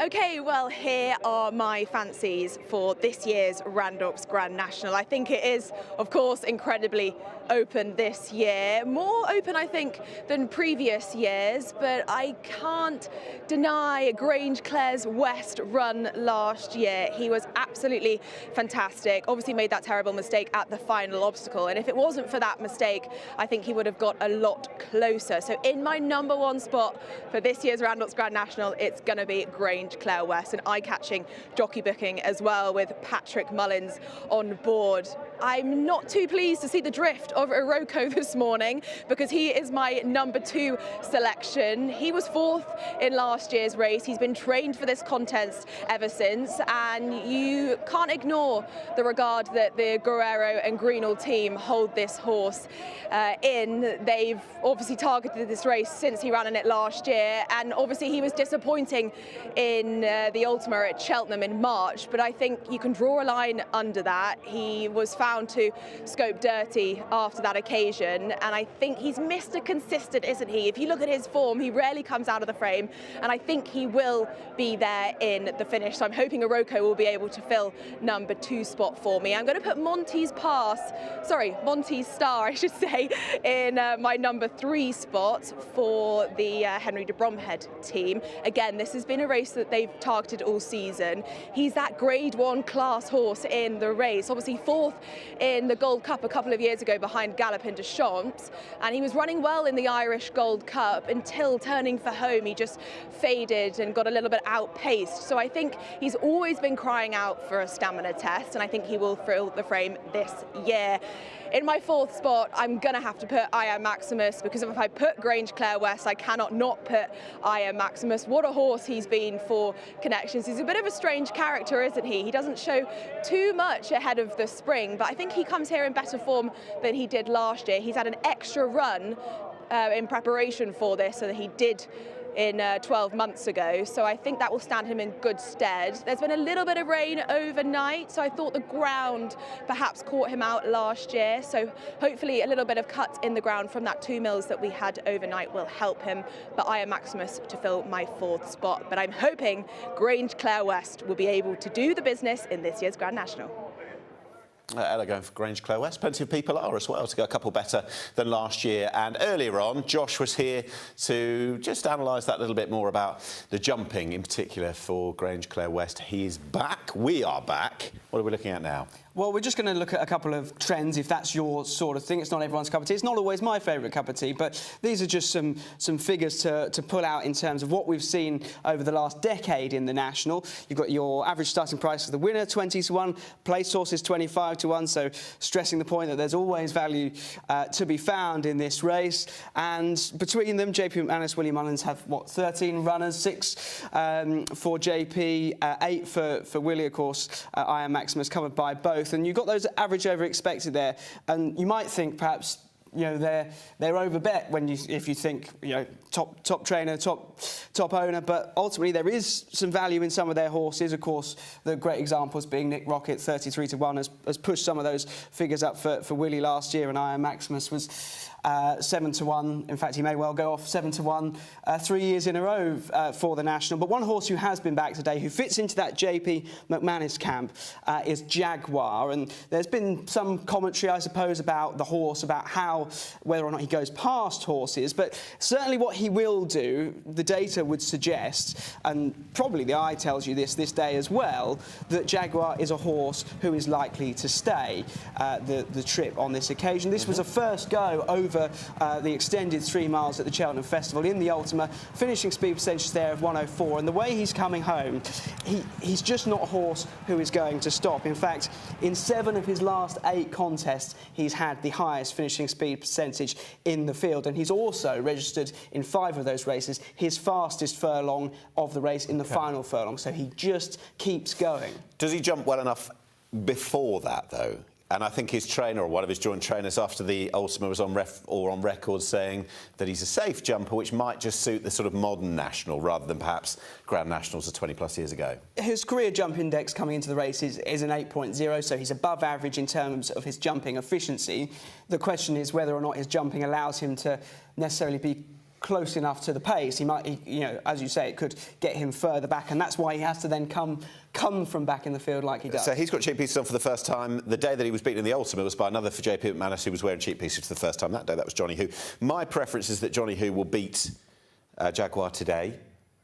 Okay, well, here are my fancies for this year's Randox Grand National. I think it is, of course, incredibly open this year. More open, I think, than previous years, but I can't deny Grange Clare's West run last year. He was absolutely fantastic. Obviously made that terrible mistake at the final obstacle, and if it wasn't for that mistake, I think he would have got a lot closer. So in my #1 spot for this year's Randox Grand National, it's going to be Grange Clare West, an eye-catching jockey booking as well, with Patrick Mullins on board. I'm not too pleased to see the drift of Iroko this morning, because he is my #2 selection. He was 4th in last year's race. He's been trained for this contest ever since, and you can't ignore the regard that the Guerrero and Greenall team hold this horse in. They've obviously targeted this race since he ran in it last year, and obviously he was disappointing in the Ultima at Cheltenham in March, but I think you can draw a line under that. He was found to scope dirty after that occasion, and I think he's Mr. Consistent, isn't he? If you look at his form, he rarely comes out of the frame, and I think he will be there in the finish. So I'm hoping Iroko will be able to fill #2 spot for me. I'm going to put Monty's Star, I should say, in my #3 spot for the Henry de Bromhead team. Again, this has been a race that they've targeted all season. He's that Grade 1 class horse in the race. Obviously 4th in the Gold Cup a couple of years ago behind Galopin de Champs, and he was running well in the Irish Gold Cup until turning for home he just faded and got a little bit outpaced. So I think he's always been crying out for a stamina test, and I think he will fill the frame this year. In my 4th spot, I'm going to have to put I Am Maximus, because if I put Grange Clare West, I cannot not put I Am Maximus. What a horse he's been for Connections. He's a bit of a strange character, isn't he? He doesn't show too much ahead of the spring, but I think he comes here in better form than he did last year. He's had an extra run in preparation for this, so that he did in 12 months ago, so I think that will stand him in good stead. There's been a little bit of rain overnight, so I thought the ground perhaps caught him out last year, so hopefully a little bit of cut in the ground from that 2 mils that we had overnight will help him. But I Am Maximus to fill my 4th spot, but I'm hoping Grange Clare West will be able to do the business in this year's Grand National. Ella going for Grange Clare West. Plenty of people are as well, to go a couple better than last year. And earlier on, Josh was here to just analyse that a little bit more about the jumping, in particular for Grange Clare West. He is back. We are back. What are we looking at now? Well, we're just going to look at a couple of trends, if that's your sort of thing. It's not everyone's cup of tea. It's not always my favourite cup of tea, but these are just some figures to pull out in terms of what we've seen over the last decade in the National. You've got your average starting price for the winner, 20 to 1, place horses 25 to 1, so stressing the point that there's always value to be found in this race. And between them, JP McManus, Willie Mullins have, what, 13 runners, 6 for JP, 8 for Willie, of course. I Am Maximus covered by both. And you've got those average over expected there, and you might think perhaps, you know, they're overbet if you think, you know, top trainer, top owner, but ultimately there is some value in some of their horses. Of course, the great examples being Nick Rocket, 33 to 1, has pushed some of those figures up for Willie last year, and I Am Maximus was 7-1. In fact, he may well go off 7-1 3 years in a row for the National. But one horse who has been back today, who fits into that JP McManus camp, is Jaguar. And there's been some commentary, I suppose, about the horse, about whether or not he goes past horses. But certainly what he will do, the data would suggest, and probably the eye tells you this day as well, that Jaguar is a horse who is likely to stay the trip on this occasion. This was a first go over the extended 3 miles at the Cheltenham Festival in the Ultima, finishing speed percentage there of 104. And the way he's coming home, he's just not a horse who is going to stop. In fact, in 7 of his last 8 contests, he's had the highest finishing speed percentage in the field. And he's also registered in 5 of those races his fastest furlong of the race in the final furlong. So he just keeps going. Does he jump well enough before that, though? And I think his trainer, or one of his joint trainers after the Ultima, was on record saying that he's a safe jumper, which might just suit the sort of modern National rather than perhaps Grand Nationals of 20+ years ago. His career jump index coming into the race is an 8.0, so he's above average in terms of his jumping efficiency. The question is whether or not his jumping allows him to necessarily be close enough to the pace. He might, you know, as you say, it could get him further back, and that's why he has to then come from back in the field like he does. So he's got cheap pieces on for the first time. The day that he was beaten in the Ultima was by another for JP McManus, who was wearing cheap pieces for the first time that day. That was Johnny Who. My preference is that Johnny Who will beat Jaguar today.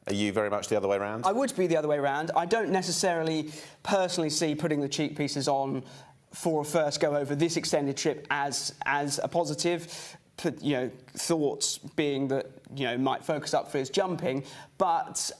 Are you very much the other way around? I would be the other way around. I don't necessarily personally see putting the cheap pieces on for a first go over this extended trip as a positive. You know, thoughts being that, you know, might focus up for his jumping, but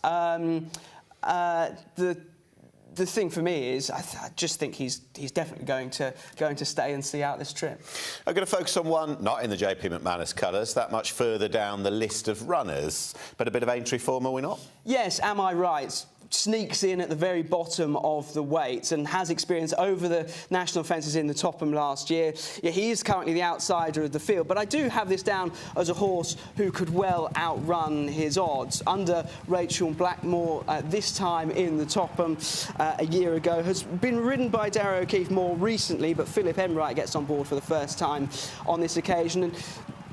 the thing for me is I just think he's definitely going to stay and see out this trip. I'm going to focus on one not in the JP McManus colours, that much further down the list of runners, but a bit of Aintree form, are we not? Yes, am I right? Sneaks in at the very bottom of the weights and has experience over the national fences in the Topham last year. Yeah, he is currently the outsider of the field, but I do have this down as a horse who could well outrun his odds. Under Rachel Blackmore this time in the Topham a year ago, has been ridden by Darragh O'Keefe more recently, but Philip Enright gets on board for the first time on this occasion. And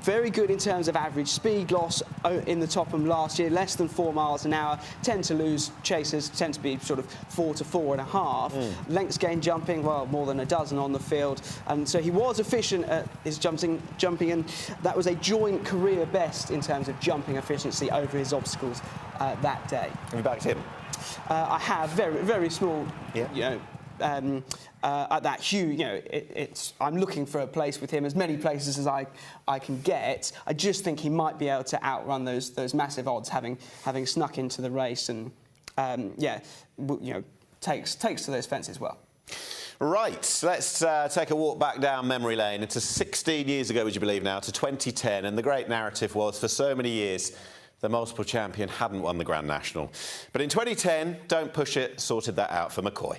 very good in terms of average speed loss in the Topham last year, less than 4 miles an hour. Tend to lose chasers, tend to be sort of 4 to 4.5. Lengths gain jumping, well, more than a dozen on the field. And so he was efficient at his jumping, and that was a joint career best in terms of jumping efficiency over his obstacles that day. Have you backed him? I have, very, very small, yeah. You know, at that hue, you know, I'm looking for a place with him, as many places as I can get. I just think he might be able to outrun those massive odds, having snuck into the race, and yeah, you know, takes to those fences well. Right, let's take a walk back down memory lane. It's 16 years ago, would you believe now, to 2010, and the great narrative was, for so many years, the multiple champion hadn't won the Grand National. But in 2010, Don't Push It sorted that out for McCoy.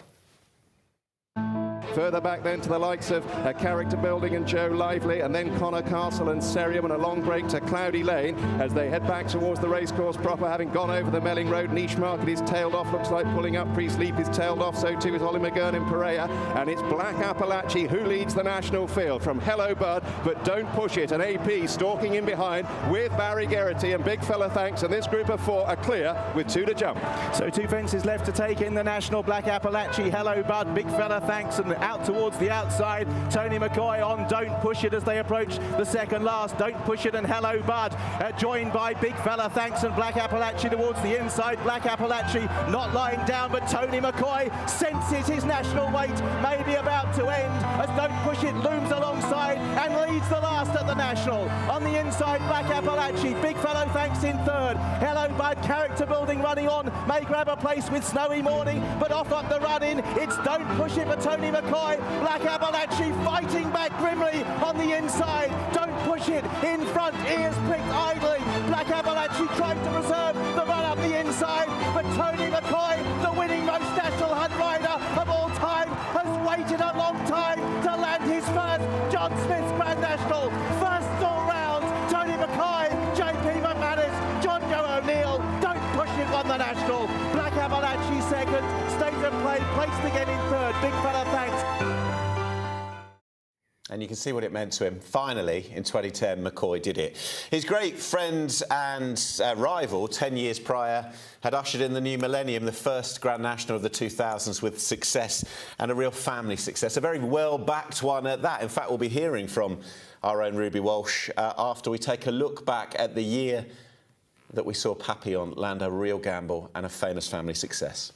Further back then to the likes of Character Building and Joe Lively, and then Connor Castle and Serium, and a long break to Cloudy Lane as they head back towards the racecourse proper, having gone over the Melling Road. Niche Market is tailed off, looks like pulling up. Priest Leap is tailed off, so too is Ollie McGurn in Pereira, and it's Black Appalachie who leads the national field from Hello Bud, but Don't Push It, and AP stalking in behind with Barry Geraghty and Big Fella Thanks, and this group of 4 are clear with 2 to jump. So 2 fences left to take in the national. Black Appalachie, Hello Bud, Big Fella Thanks, and out towards the outside. Tony McCoy on Don't Push It as they approach the second last. Don't Push It and Hello Bud joined by Big Fella Thanks and Black Appalachie towards the inside. Black Appalachie not lying down, but Tony McCoy senses his national weight may be about to end as Don't Push It looms alongside and leads the last at the national. On the inside, Black Appalachie, Big Fella Thanks in third. Hello Bud, Character Building running on, may grab a place with Snowy Morning, but off up the run in, it's Don't Push It for Tony McCoy. Black Appalachie fighting back grimly on the inside. Don't Push It in front, ears pricked idly. Black Appalachie trying to preserve the run up the inside, but Tony McCoy, the winning most national hunt rider of all time, has waited a long time to land his first John Smith's Grand National. First all round, Tony McCoy, JP McManus, John Joe O'Neill. Don't Push It won the national. Black Appalachie second, state of play, placed again in third. Big Fella Thanks. and you can see what it meant to him. Finally, in 2010, McCoy did it. His great friend and rival, 10 years prior, had ushered in the new millennium, the first Grand National of the 2000s, with success and a real family success, a very well-backed one at that. In fact, we'll be hearing from our own Ruby Walsh after we take a look back at the year that we saw Papillon land a real gamble and a famous family success.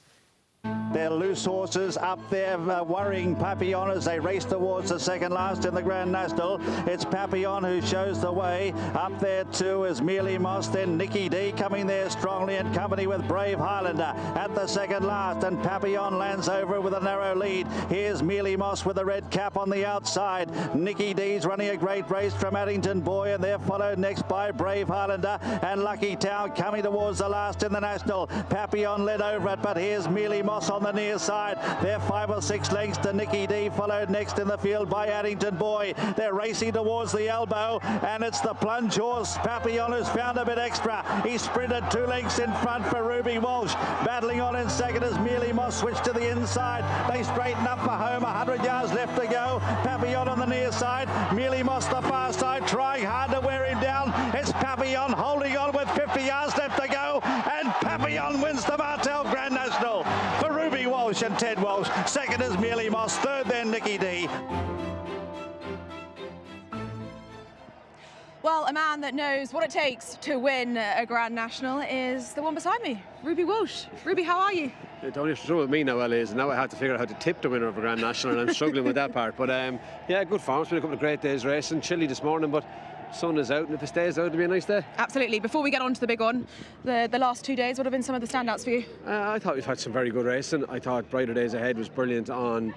They're loose horses up there worrying Papillon as they race towards the second last in the Grand National. It's Papillon who shows the way. Up there too is Mealy Moss, then Nicky D coming there strongly in company with Brave Highlander at the second last, and Papillon lands over with a narrow lead. Here's Mealy Moss with a red cap on the outside. Nicky D's running a great race from Addington Boy, and they're followed next by Brave Highlander and Lucky Town coming towards the last in the National. Papillon led over it, but here's Mealy Moss on the near side. They're 5 or 6 lengths to Nicky D, followed next in the field by Addington Boy. They're racing towards the elbow, and it's the plunge horse Papillon who's found a bit extra. He sprinted 2 lengths in front for Ruby Walsh. Battling on in second as Mealy Moss switched to the inside. They straighten up for home, 100 yards left to go. Papillon on the near side, Mealy Moss the far side, trying hard to wear him down. It's Papillon holding on with 50 yards left to go, and Papillon wins the Martel Grand National for Ruby Walsh and Ted Walsh. Second is Mealy Moss, third then Nicky D. Well, a man that knows what it takes to win a Grand National is the one beside me, Ruby Walsh. Ruby, how are you? The only trouble with me now, Ellie, is now I have to figure out how to tip the winner of a Grand National, and I'm struggling with that part. But yeah, good form. It's been a couple of great days racing. Chilly this morning, but sun is out, and if it stays out, it'll be a nice day. Absolutely. Before we get on to the big one, the last 2 days, what have been some of the standouts for you? I thought we've had some very good racing. I thought Brighter Days Ahead was brilliant on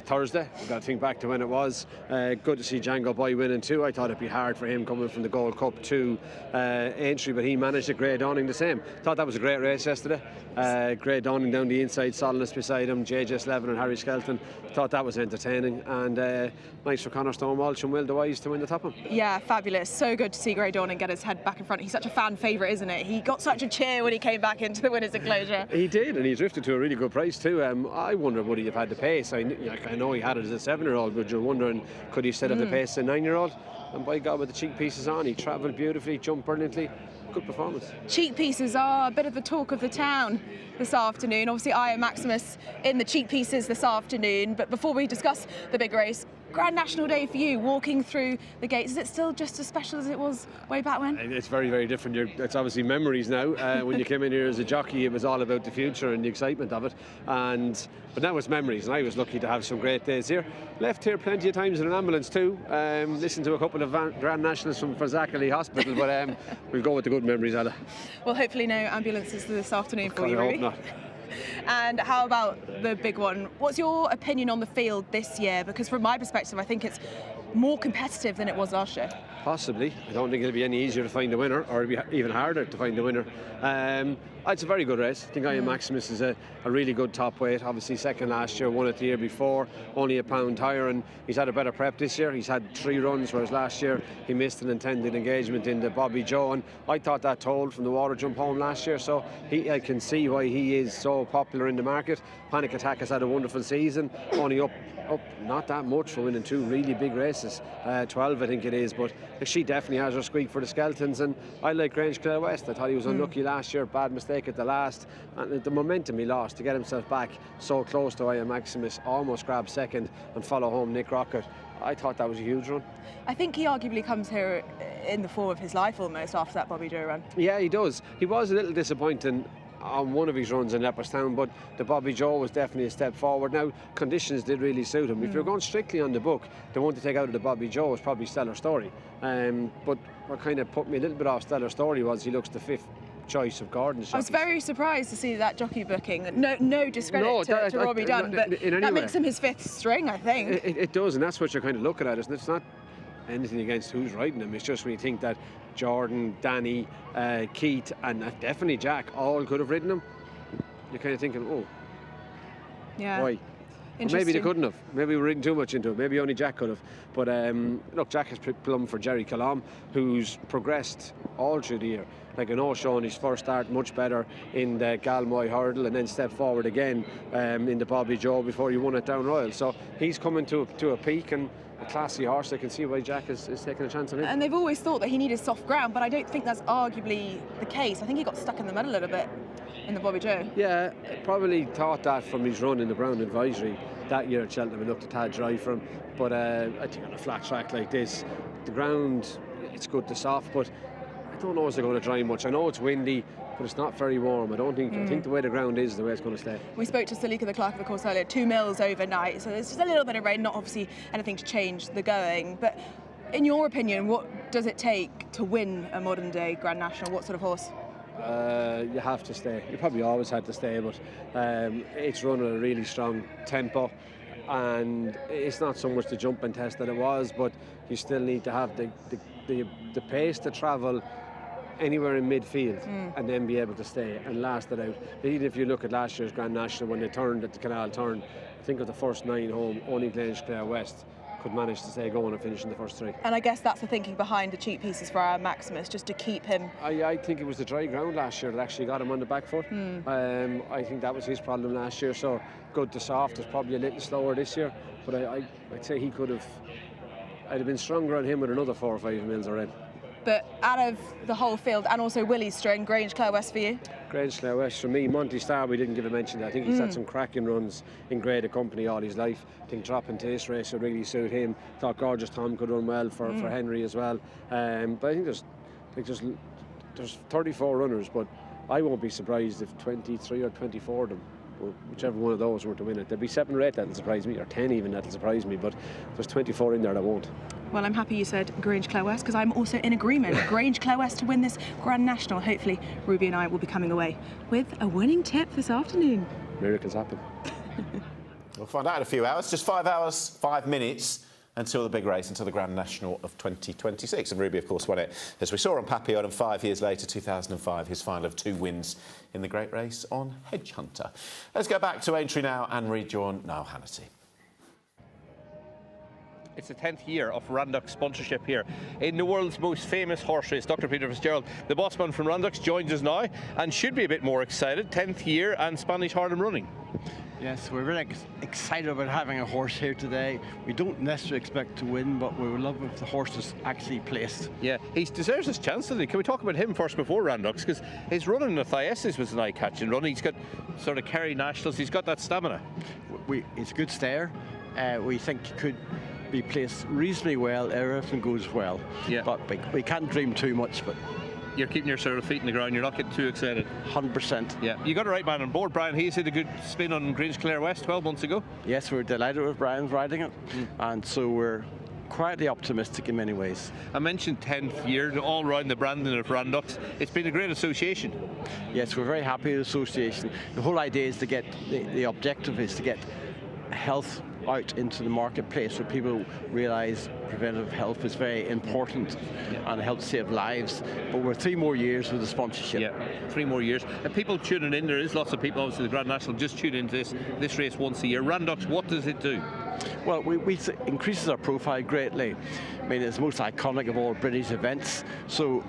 Thursday. We've got to think back to when it was. Good to see Django Boy winning too. I thought it'd be hard for him coming from the Gold Cup to Aintree, but he managed it. Grey Dawning the same. Thought that was a great race yesterday. Grey Dawning down the inside, Solidus beside him, JJ Slevin and Harry Skelton. Thought that was entertaining, and nice for Conor Stonewalsh and Will DeWise to win the top one. Yeah, fabulous. So good to see Grey Dawning get his head back in front. He's such a fan favourite, isn't it? He got such a cheer when he came back into the winner's enclosure. He did, and he drifted to a really good price too. I wonder would he have had the pace. I know he had it as a 7-year-old, but you're wondering could he still have the pace as a 9-year-old? And by God, with the cheek pieces on, he travelled beautifully, jumped brilliantly. Good performance. Cheek pieces are a bit of the talk of the town this afternoon. Obviously, I am Maximus in the cheek pieces this afternoon. But before we discuss the big race, Grand National Day for you, walking through the gates. Is it still just as special as it was way back when? It's very, very different. It's obviously memories now. When you came in here as a jockey, it was all about the future and the excitement of it. But now it's memories, and I was lucky to have some great days here. Left here plenty of times in an ambulance too. Listened to a couple of Grand Nationals from Fazakerley Hospital, but we'll go with the good memories, Ella. Well, hopefully no ambulances this afternoon for you, I Ruby. hope not. And how about the big one? What's your opinion on the field this year? Because from my perspective, I think it's more competitive than it was last year. Possibly. I don't think it'll be any easier to find a winner, or it'll be even harder to find a winner. It's a very good race. I think I Am Maximus is a really good top weight. Obviously second last year, won it the year before, only a pound higher, and he's had a better prep this year. He's had 3 runs, whereas last year he missed an intended engagement in the Bobby Joe, and I thought that told from the water jump home last year, so I can see why he is so popular in the market. Panic Attack has had a wonderful season, only up not that much for winning 2 really big races, 12 I think it is, but she definitely has her squeak for the Skeletons, and I like Grange Clare West. I thought he was unlucky last year, bad mistake at the last, and the momentum he lost to get himself back so close to I Am Maximus, almost grab second and follow home Nick Rocket. I thought that was a huge run. I think he arguably comes here in the form of his life almost after that Bobby Joe run. Yeah, he does. He was a little disappointing on one of his runs in Leopardstown, but the Bobby Joe was definitely a step forward. Now, conditions did really suit him. If you're going strictly on the book, the one to take out of the Bobby Joe was probably Stellar Story. But what kind of put me a little bit off Stellar Story was he looks the 5th choice of Gordon's. I was very surprised to see that jockey booking. No discredit to Robbie Dunn, but that makes him his 5th string, I think. It does, and that's what you're kind of looking at, isn't it? It's not anything against who's riding him. It's just when you think that Jordan, Danny, Keith, and definitely Jack all could have ridden him, you're kind of thinking, oh, yeah, why? Or maybe they couldn't have. Maybe we're reading too much into it. Maybe only Jack could have. But look, Jack has plumb for Jerry Colomb, who's progressed all through the year. Like I know Sean, his first start much better in the Galmoy hurdle, and then stepped forward again in the Bobby Joe before he won at Down Royal. So he's coming to a peak, and classy horse. I can see why Jack is taking a chance on him. And they've always thought that he needed soft ground, but I don't think that's arguably the case. I think he got stuck in the mud a little bit in the Bobby Joe. Yeah, probably thought that from his run in the Brown Advisory that year at Cheltenham. It looked a tad dry for him, but I think on a flat track like this, the ground, it's good to soft, but I don't know if they're going to dry much. I know it's windy, but it's not very warm. I think the way the ground is the way it's going to stay. We spoke to Salika, the clerk of the course, earlier. 2 mils overnight, so there's just a little bit of rain, not obviously anything to change the going. But in your opinion, what does it take to win a modern day Grand National? What sort of horse? You have to stay. You probably always had to stay, but it's run at a really strong tempo, and it's not so much the jump and test that it was, but you still need to have the pace to travel anywhere in midfield and then be able to stay and last it out. Even if you look at last year's Grand National, when they turned at the Canal Turn, I think of the first 9 home, only Grange Clare West could manage to stay going and finish in the first 3. And I guess that's the thinking behind the cheap pieces for our Maximus, just to keep him. I think it was the dry ground last year that actually got him on the back foot. I think that was his problem last year, so good to soft is probably a little slower this year, but I'd say he could have, I'd have been stronger on him with another 4 or 5 mils already. But out of the whole field, and also Willie's string, Grange Clare West for you? Grange Clare West for me. Monty Star, we didn't give a mention. I think he's had some cracking runs in graded company all his life. I think dropping to this race would really suit him. Thought Gorgeous Tom could run well for Henry as well. But I think there's 34 runners, but I won't be surprised if 23 or 24 of them, whichever one of those were to win it. There'll be 7 or 8 that'll surprise me, or 10 even that'll surprise me, but there's 24 in there that won't. Well, I'm happy you said Grange Clare West, because I'm also in agreement. Grange Clare West to win this Grand National. Hopefully, Ruby and I will be coming away with a winning tip this afternoon. Miracles happen. We'll find out in a few hours. Just 5 hours, 5 minutes until the big race, until the Grand National of 2026. And Ruby, of course, won it, as we saw on Papillon, and 5 years later, 2005, his final of 2 wins in the great race on Hedge Hunter. Let's go back to Aintree now and rejoin Niall Hannity. It's the 10th year of Randox sponsorship here in the world's most famous horse race. Dr. Peter Fitzgerald, the bossman from Randox, joins us now and should be a bit more excited. 10th year and Spanish Harlem running. Yes, we're really excited about having a horse here today. We don't necessarily expect to win, but we would love if the horse is actually placed. Yeah, he deserves his chance today. Can we talk about him first before Randox? Because his run in the Thiesis was an eye-catching run. He's got sort of Kerry Nationals. He's got that stamina. It's a good stayer. We think he could be placed reasonably well if everything goes well. Yeah. But we can't dream too much. But you're keeping your sort of feet in the ground. You're not getting too excited. 100%. Yeah. You got the right man on board, Brian. He's had a good spin on Grange Clare West 12 months ago. Yes, we're delighted with Brian's riding it, and so we're quietly optimistic in many ways. I mentioned 10th year, all round the branding of Randox. It's been a great association. Yes, we're very happy with the association. The whole idea is to get, the objective is to get health out into the marketplace so people realise preventive health is very important and helps save lives. But we're 3 more years with the sponsorship. Yeah, 3 more years. And people tuning in, there is lots of people, obviously the Grand National just tune into this race once a year. Randox, what does it do? Well, we increases our profile greatly. I mean, it's the most iconic of all British events. So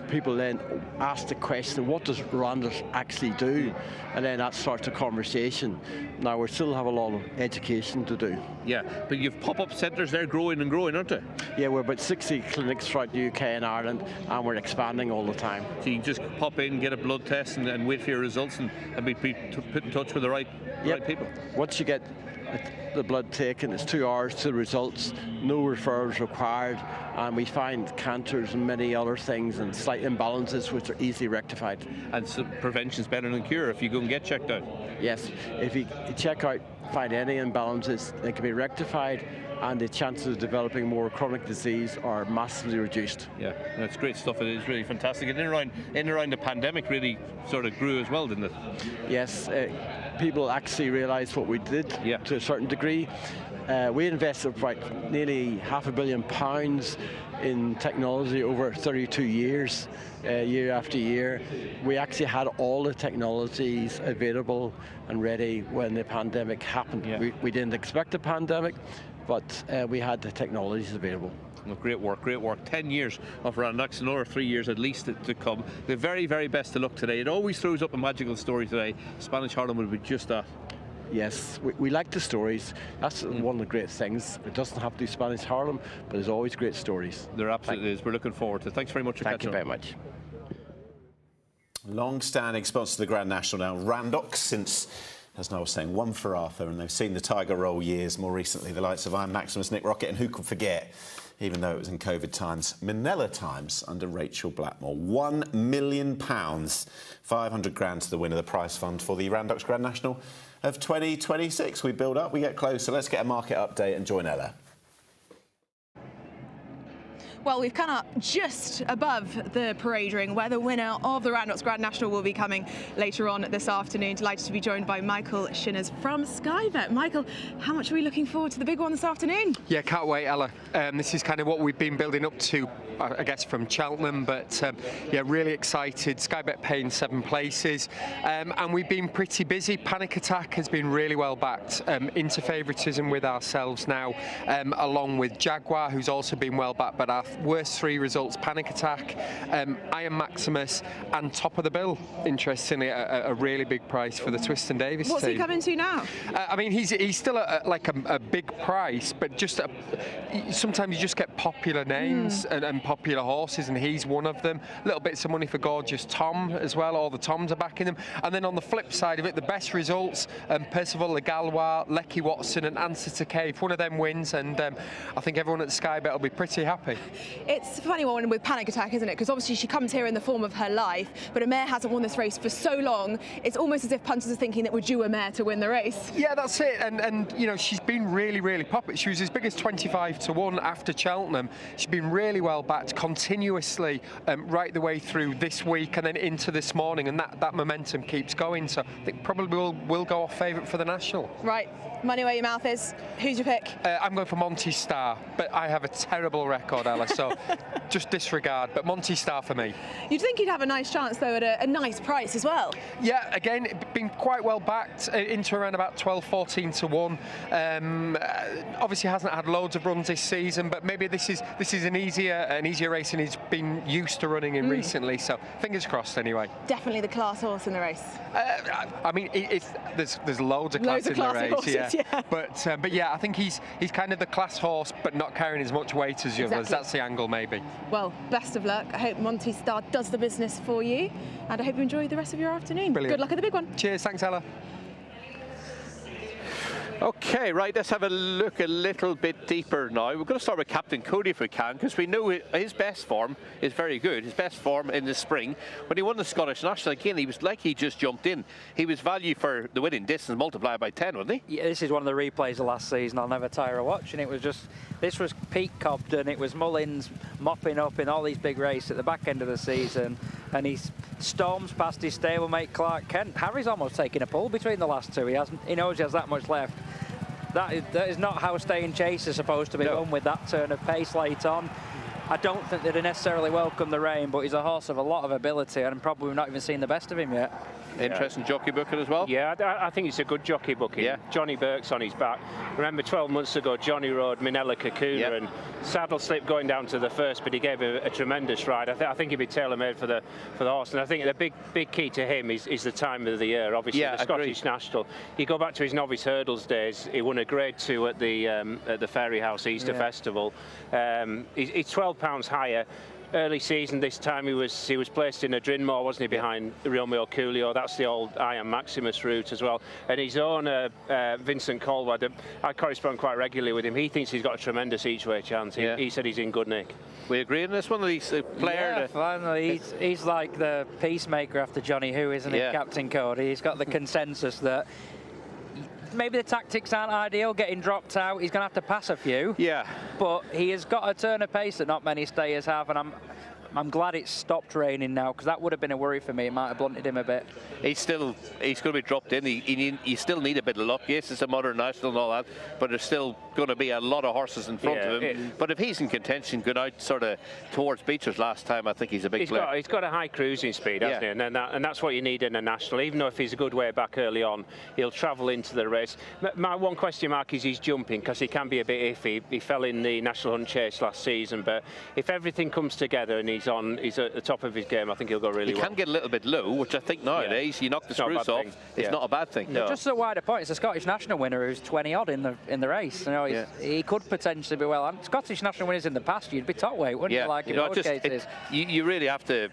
people then ask the question, what does Randox actually do? And then that starts a conversation. Now, we still have a lot of education to do. Yeah, but you've pop-up centres there growing and growing, aren't they? Yeah, we're about 60 clinics throughout the UK and Ireland, and we're expanding all the time. So you can just pop in, get a blood test and wait for your results and be put in touch with the right people? Once you get the blood taken, it's 2 hours to the results, no referrals required, and we find cancers and many other things and slight imbalances which are easily rectified. And so prevention's better than cure if you go and get checked out? Yes, if you check out, find any imbalances, they can be rectified, and the chances of developing more chronic disease are massively reduced. Yeah, that's great stuff. It is really fantastic. And in and around the pandemic really sort of grew as well, didn't it? Yes, people actually realised what we did to a certain degree. We invested about nearly £500 million in technology over 32 years, year after year. We actually had all the technologies available and ready when the pandemic happened. Yeah. We didn't expect a pandemic, but we had the technologies available. Well, great work, great work. 10 years of Randox, another 3 years at least to come. The very, very best of luck today. It always throws up a magical story today. Spanish Harlem will be just that. yes, we like the stories. That's one of the great things. It doesn't have to be Spanish Harlem, but there's always great stories. There absolutely is. We're looking forward to it. Thanks very much for Thank you catching very up. much. Long-standing sponsor of the Grand National now, Randox, since, as Noel was saying, one for Arthur, and they've seen the Tiger Roll years, more recently the likes of Iron Maximus, Nick Rocket, and who could forget, even though it was in COVID times, Manila times under Rachel Blackmore. £1 million, 500 grand to the winner, the prize fund for the Randox Grand National of 2026. We build up, we get closer. Let's get a market update and join Ella. Well, we've come up just above the parade ring where the winner of the Randox Grand National will be coming later on this afternoon. Delighted to be joined by Michael Shinners from Sky Bet. Michael, how much are we looking forward to the big one this afternoon? Yeah, can't wait, Ella. This is kind of what we've been building up to, I guess, from Cheltenham, but yeah, really excited. Sky Bet paying 7 places, and we've been pretty busy. Panic Attack has been really well backed into favouritism with ourselves now, along with Jaguar, who's also been well backed, but our worst 3 results, Panic Attack, Iron Maximus, and top of the bill, interestingly, a really big price for the Twiston Davis What's team. he coming to now? I mean, he's still like a big price, but just sometimes you just get popular names and popular horses, and he's one of them. Little bits of money for Gorgeous Tom as well. All the Toms are backing them. And then on the flip side of it, the best results, Percival Le Galois, Lecky Watson, and Answer to Cave. One of them wins, and I think everyone at Sky Bet will be pretty happy. It's a funny one with Panic Attack, isn't it? Because obviously she comes here in the form of her life, but a mare hasn't won this race for so long. It's almost as if punters are thinking that we're due a mare to win the race. Yeah, that's it. And you know, she's been really, really popular. She was as big as 25 to 1 after Cheltenham. She's been really well backed continuously right the way through this week and then into this morning, and that momentum keeps going. So I think probably will go off favourite for the National. Right. Money where your mouth is. Who's your pick? I'm going for Monty Star, but I have a terrible record, Ella, so just disregard. But Monty Star for me. You'd think he'd have a nice chance, though, at a nice price as well. Yeah, again, been quite well backed into around about 12, 14 to 1. Obviously hasn't had loads of runs this season, but maybe this is an easier race than he's been used to running in recently. So fingers crossed, anyway. Definitely the class horse in the race. I mean, there's loads of class in the race. Horses, yeah. But yeah, I think he's kind of the class horse, but not carrying as much weight as the others. That's the angle, maybe. Well, best of luck. I hope Monty Star does the business for you, and I hope you enjoy the rest of your afternoon. Brilliant. Good luck at the big one. Cheers, thanks, Ella. Okay, right, let's have a look a little bit deeper now. We're going to start with Captain Cody if we can, because we know his best form is very good. His best form in the spring, when he won the Scottish National, again, he was like he just jumped in. He was value for the winning distance multiplied by 10, wasn't he? Yeah, this is one of the replays of last season I'll never tire of watching. It was just, this was Pete Cobden, it was Mullins mopping up in all these big races at the back end of the season, and he storms past his stablemate Clark Kent. Harry's almost taking a pull between the last two. He knows he has that much left. That is not how Stay and Chase is supposed to be run with that turn of pace late on. I don't think they'd necessarily welcome the rain, but he's a horse of a lot of ability, and probably we've not even seen the best of him yet. Interesting jockey booking as well. Yeah, I think it's a good jockey booking. Yeah. Johnny Burke's on his back. Remember 12 months ago, Johnny rode Minella Kakuna and saddle slip going down to the first, but he gave a tremendous ride. I think he'd be tailor-made for the horse, and I think the big key to him is the time of the year. Obviously, the Scottish National. You go back to his novice hurdles days. He won a Grade 2 at the Fairy House Easter Festival. He's 12 pounds higher. Early season this time he was placed in a Drinmore, wasn't he, behind Romeo Coolio. That's the old Iron Maximus route as well. And his own Vincent Colward, I correspond quite regularly with him. He thinks he's got a tremendous each-way chance. He said he's in good nick. We agree on this one? He's a player. Yeah, finally. He's like the peacemaker after Johnny Who, isn't he, Captain Cody? He's got the consensus that maybe the tactics aren't ideal, getting dropped out. He's going to have to pass a few. Yeah. But he has got a turn of pace that not many stayers have, and I'm glad it's stopped raining now, because that would have been a worry for me. It might have blunted him a bit. He's going to be dropped in. You still need a bit of luck. Yes, it's a modern national and all that, but there's still going to be a lot of horses in front of him. But if he's in contention, going out sort of towards Beechers last time, I think he's a big player. He's got a high cruising speed, hasn't he? And that's what you need in a national. Even though if he's a good way back early on, he'll travel into the race. My one question mark is his jumping, because he can be a bit iffy. He fell in the National Hunt Chase last season, but if everything comes together and he's he's at the top of his game, I think he'll go really well. He can get a little bit low, which I think nowadays, you knock the screws off, it's not a bad thing. No. Just as a wider point, it's a Scottish national winner who's 20-odd in the race. You know, he could potentially be well. And Scottish national winners in the past, you'd be top weight, wouldn't you? Like in most cases. You really have to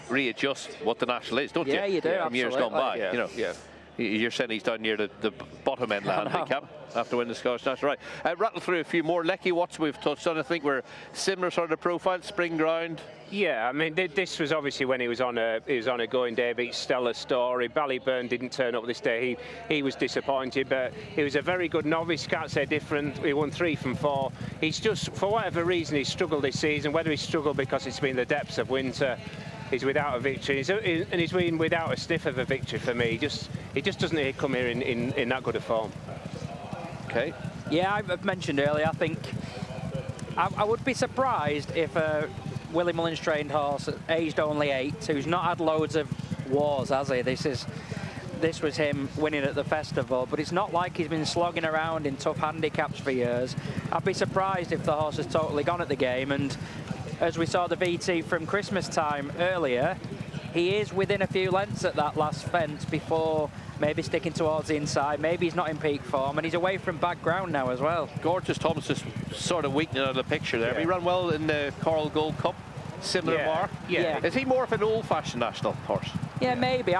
readjust what the national is, don't you? Yeah, you do. From years gone by, you know. You're saying he's down near the bottom end of the handicap after winning the Scottish National. Right, rattle through a few more. Lecky Watts we've touched on. I think we're similar sort of profile, spring ground. Yeah, I mean, this was obviously when he was on a going day, beat Stellar Story. Ballyburn didn't turn up this day. He was disappointed, but he was a very good novice. Can't say different. He won 3 from 4. He's just, for whatever reason, he's struggled this season. Whether he's struggled because it's been the depths of winter, he's without a victory, and he's been without a sniff of a victory for me. He just doesn't come here in that good a form. Okay. Yeah, I've mentioned earlier, I think I would be surprised if a Willie Mullins trained horse, aged only 8, who's not had loads of wars, has he? This was him winning at the festival, but it's not like he's been slogging around in tough handicaps for years. I'd be surprised if the horse has totally gone at the game, and as we saw the VT from Christmas time earlier, he is within a few lengths at that last fence before maybe sticking towards the inside. Maybe he's not in peak form, and he's away from bad ground now as well. Gorgeous Thomas is sort of weakening out of the picture there. He ran well in the Coral Gold Cup, similar bar. Yeah. Is he more of an old-fashioned national horse? Yeah, maybe.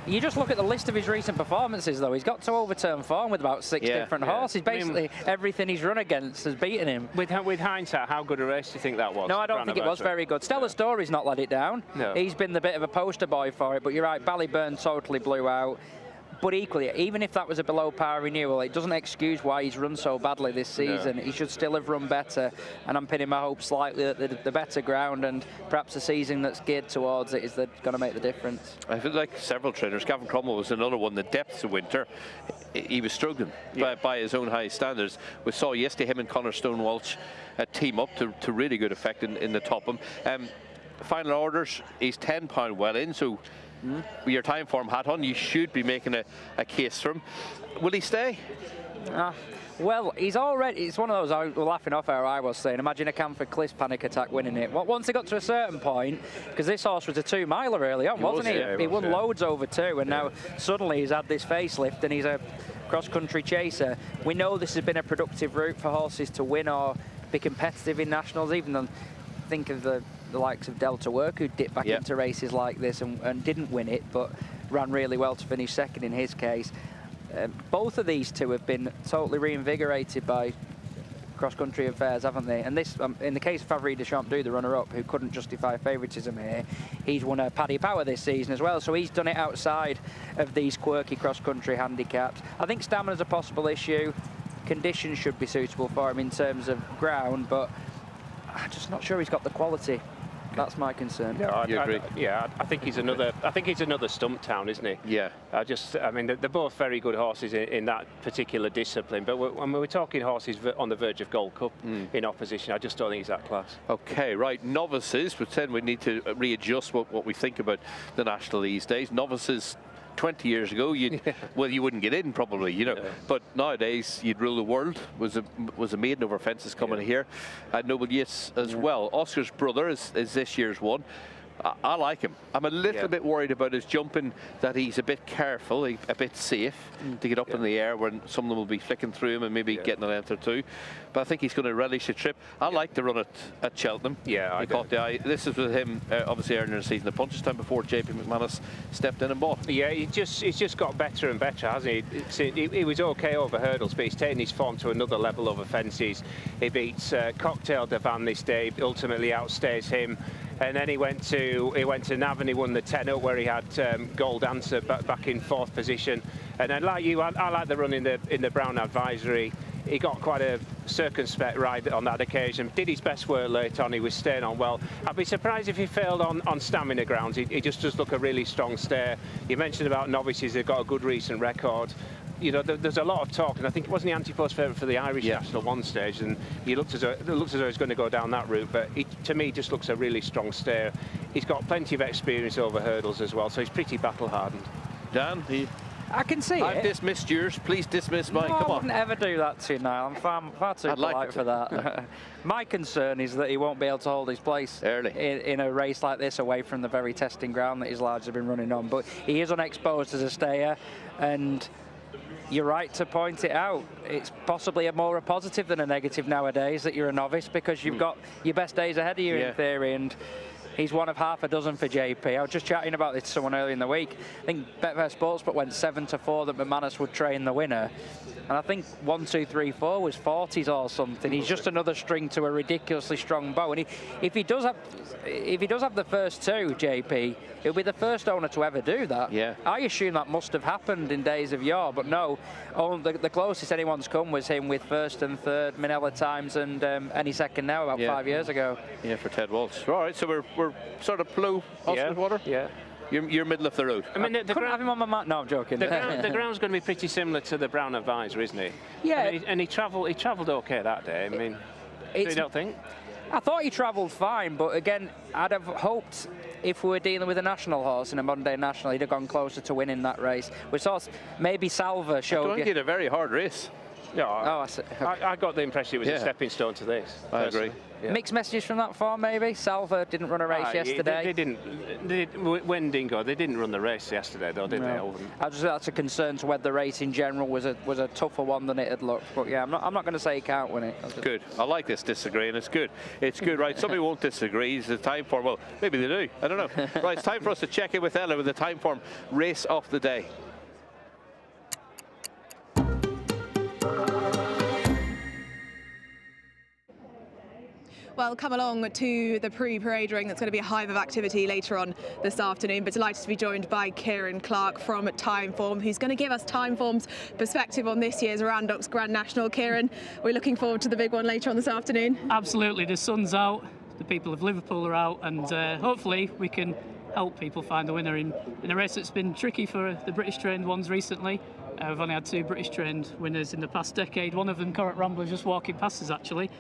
You just look at the list of his recent performances, though. He's got to overturn form with about 6 different horses. Basically, everything he's run against has beaten him. With hindsight, how good a race do you think that was? No, I don't think it was very good. Stellar Story's not let it down. No. He's been the bit of a poster boy for it, but you're right, Ballyburn totally blew out. But equally, even if that was a below par renewal, it doesn't excuse why he's run so badly this season. No. He should still have run better, and I'm pinning my hopes slightly that the better ground and perhaps a season that's geared towards it is going to make the difference. I feel like several trainers. Gavin Cromwell was another one. The depths of winter, he was struggling by his own high standards. We saw yesterday him and Connor Stone Walsh team up to really good effect in the top of him. Final orders, he's £10 well in, so with your Timeform hat on, you should be making a case for him. Will he stay? Well, he's already, it's one of those, I was laughing off how I was saying, imagine a Camford Cliff Panic Attack winning it. Once he got to a certain point, because this horse was a 2-miler early on, wasn't he? He won loads over 2, and now suddenly he's had this facelift and he's a cross-country chaser. We know this has been a productive route for horses to win or be competitive in nationals, even though think of the likes of Delta Work, who dipped back into races like this and didn't win it, but ran really well to finish second in his case. Both of these two have been totally reinvigorated by cross-country affairs, haven't they? And this, in the case of Favre de Champdou, the runner-up, who couldn't justify favouritism here, he's won a Paddy Power this season as well, so he's done it outside of these quirky cross-country handicaps. I think stamina's a possible issue. Conditions should be suitable for him in terms of ground, but I'm just not sure he's got the quality. That's my concern. No, you agree? I think he's another stump town, isn't he? Yeah. I mean, they're both very good horses in that particular discipline. But when we're talking horses on the verge of Gold Cup in opposition, I just don't think he's that class. Okay, right. Novices. Pretend we need to readjust what we think about the national these days. Novices. 20 years ago, you wouldn't get in probably, you know. Yeah. But nowadays, you'd rule the world. Was a maiden over fences coming here. Noble Yates as well. Oscar's brother is this year's one. I like him. I'm a little bit worried about his jumping, that he's a bit careful, a bit safe to get up in the air when some of them will be flicking through him and maybe getting a length or two. But I think he's going to relish a trip. I like to run it at Cheltenham. Yeah, I caught the eye. This is with him obviously earlier in the season at Punchestown before JP McManus stepped in and bought. Yeah, he's just got better and better, hasn't he? He was okay over hurdles, but he's taken his form to another level over fences. He beats Cocktail de Van this day, ultimately outstays him. And then he went to Nav and he won the 10 up where he had Gold Answer back in 4th position. And then like you, I like the run in the Brown Advisory. He got quite a circumspect ride on that occasion. Did his best work late on. He was staying on well. I'd be surprised if he failed on stamina grounds. He just does look a really strong stare. You mentioned about novices. They've got a good recent record. You know, there's a lot of talk, and I think it wasn't the anti-post favourite for the Irish national one stage, and he looked as though he's going to go down that route. But to me, just looks a really strong stare. He's got plenty of experience over hurdles as well, so he's pretty battle hardened. Dan, I can see I've it. dismissed yours. Please dismiss mine. No, Come I on. wouldn't ever do that to you, Niall. I'm far too polite for that. My concern is that he won't be able to hold his place early in a race like this, away from the very testing ground that he's largely been running on. But he is unexposed as a stayer, and you're right to point it out. It's possibly a positive than a negative nowadays that you're a novice, because you've got your best days ahead of you in theory, and he's one of half a dozen for JP. I was just chatting about this to someone earlier in the week. I think Betfair Sportsbook went 7-4 that McManus would train the winner. And I think 1, 2, 3, 4 was 40s or something. He's just another string to a ridiculously strong bow. And if he does have the first two, JP, he'll be the first owner to ever do that. Yeah. I assume that must have happened in days of yore, but no. The closest anyone's come was him with first and third Manila times and any second now about 5 years ago. Yeah, for Ted Walsh. All right, so we're sort of blue, water. Yeah. You're middle of the road. I mean, couldn't have him on my mat. No, I'm joking. The ground's going to be pretty similar to the Brown Advisor, isn't it? Yeah. I mean, and he travelled okay that day. I mean, you don't think? I thought he travelled fine, but again, I'd have hoped if we were dealing with a national horse in a Monday National, he'd have gone closer to winning that race. We saw maybe Salva showed. I think he had a very hard race. Yeah, I got the impression it was a stepping stone to this. I agree. Yeah. Mixed messages from that form, maybe. Salva didn't run a race yesterday. They didn't. When Dingo, they didn't run the race yesterday, though, did they? I just that's a concern to whether the race in general was a tougher one than it had looked. But yeah, I'm not going to say he can't win it. Good. I like this disagreeing. It's good. It's good, right? Somebody won't disagree. It's the Timeform. Well, maybe they do. I don't know. Right, it's time for us to check in with Ella with the Timeform race of the day. Well, come along to the pre-parade ring. That's going to be a hive of activity later on this afternoon. But delighted to be joined by Kieran Clark from Timeform, who's going to give us Timeform's perspective on this year's Randox Grand National. Kieran, we're looking forward to the big one later on this afternoon. Absolutely. The sun's out, the people of Liverpool are out, and hopefully we can help people find the winner in a race that's been tricky for the British trained ones recently. We've only had 2 British trained winners in the past decade. One of them, Current Rambler, just walking past us actually.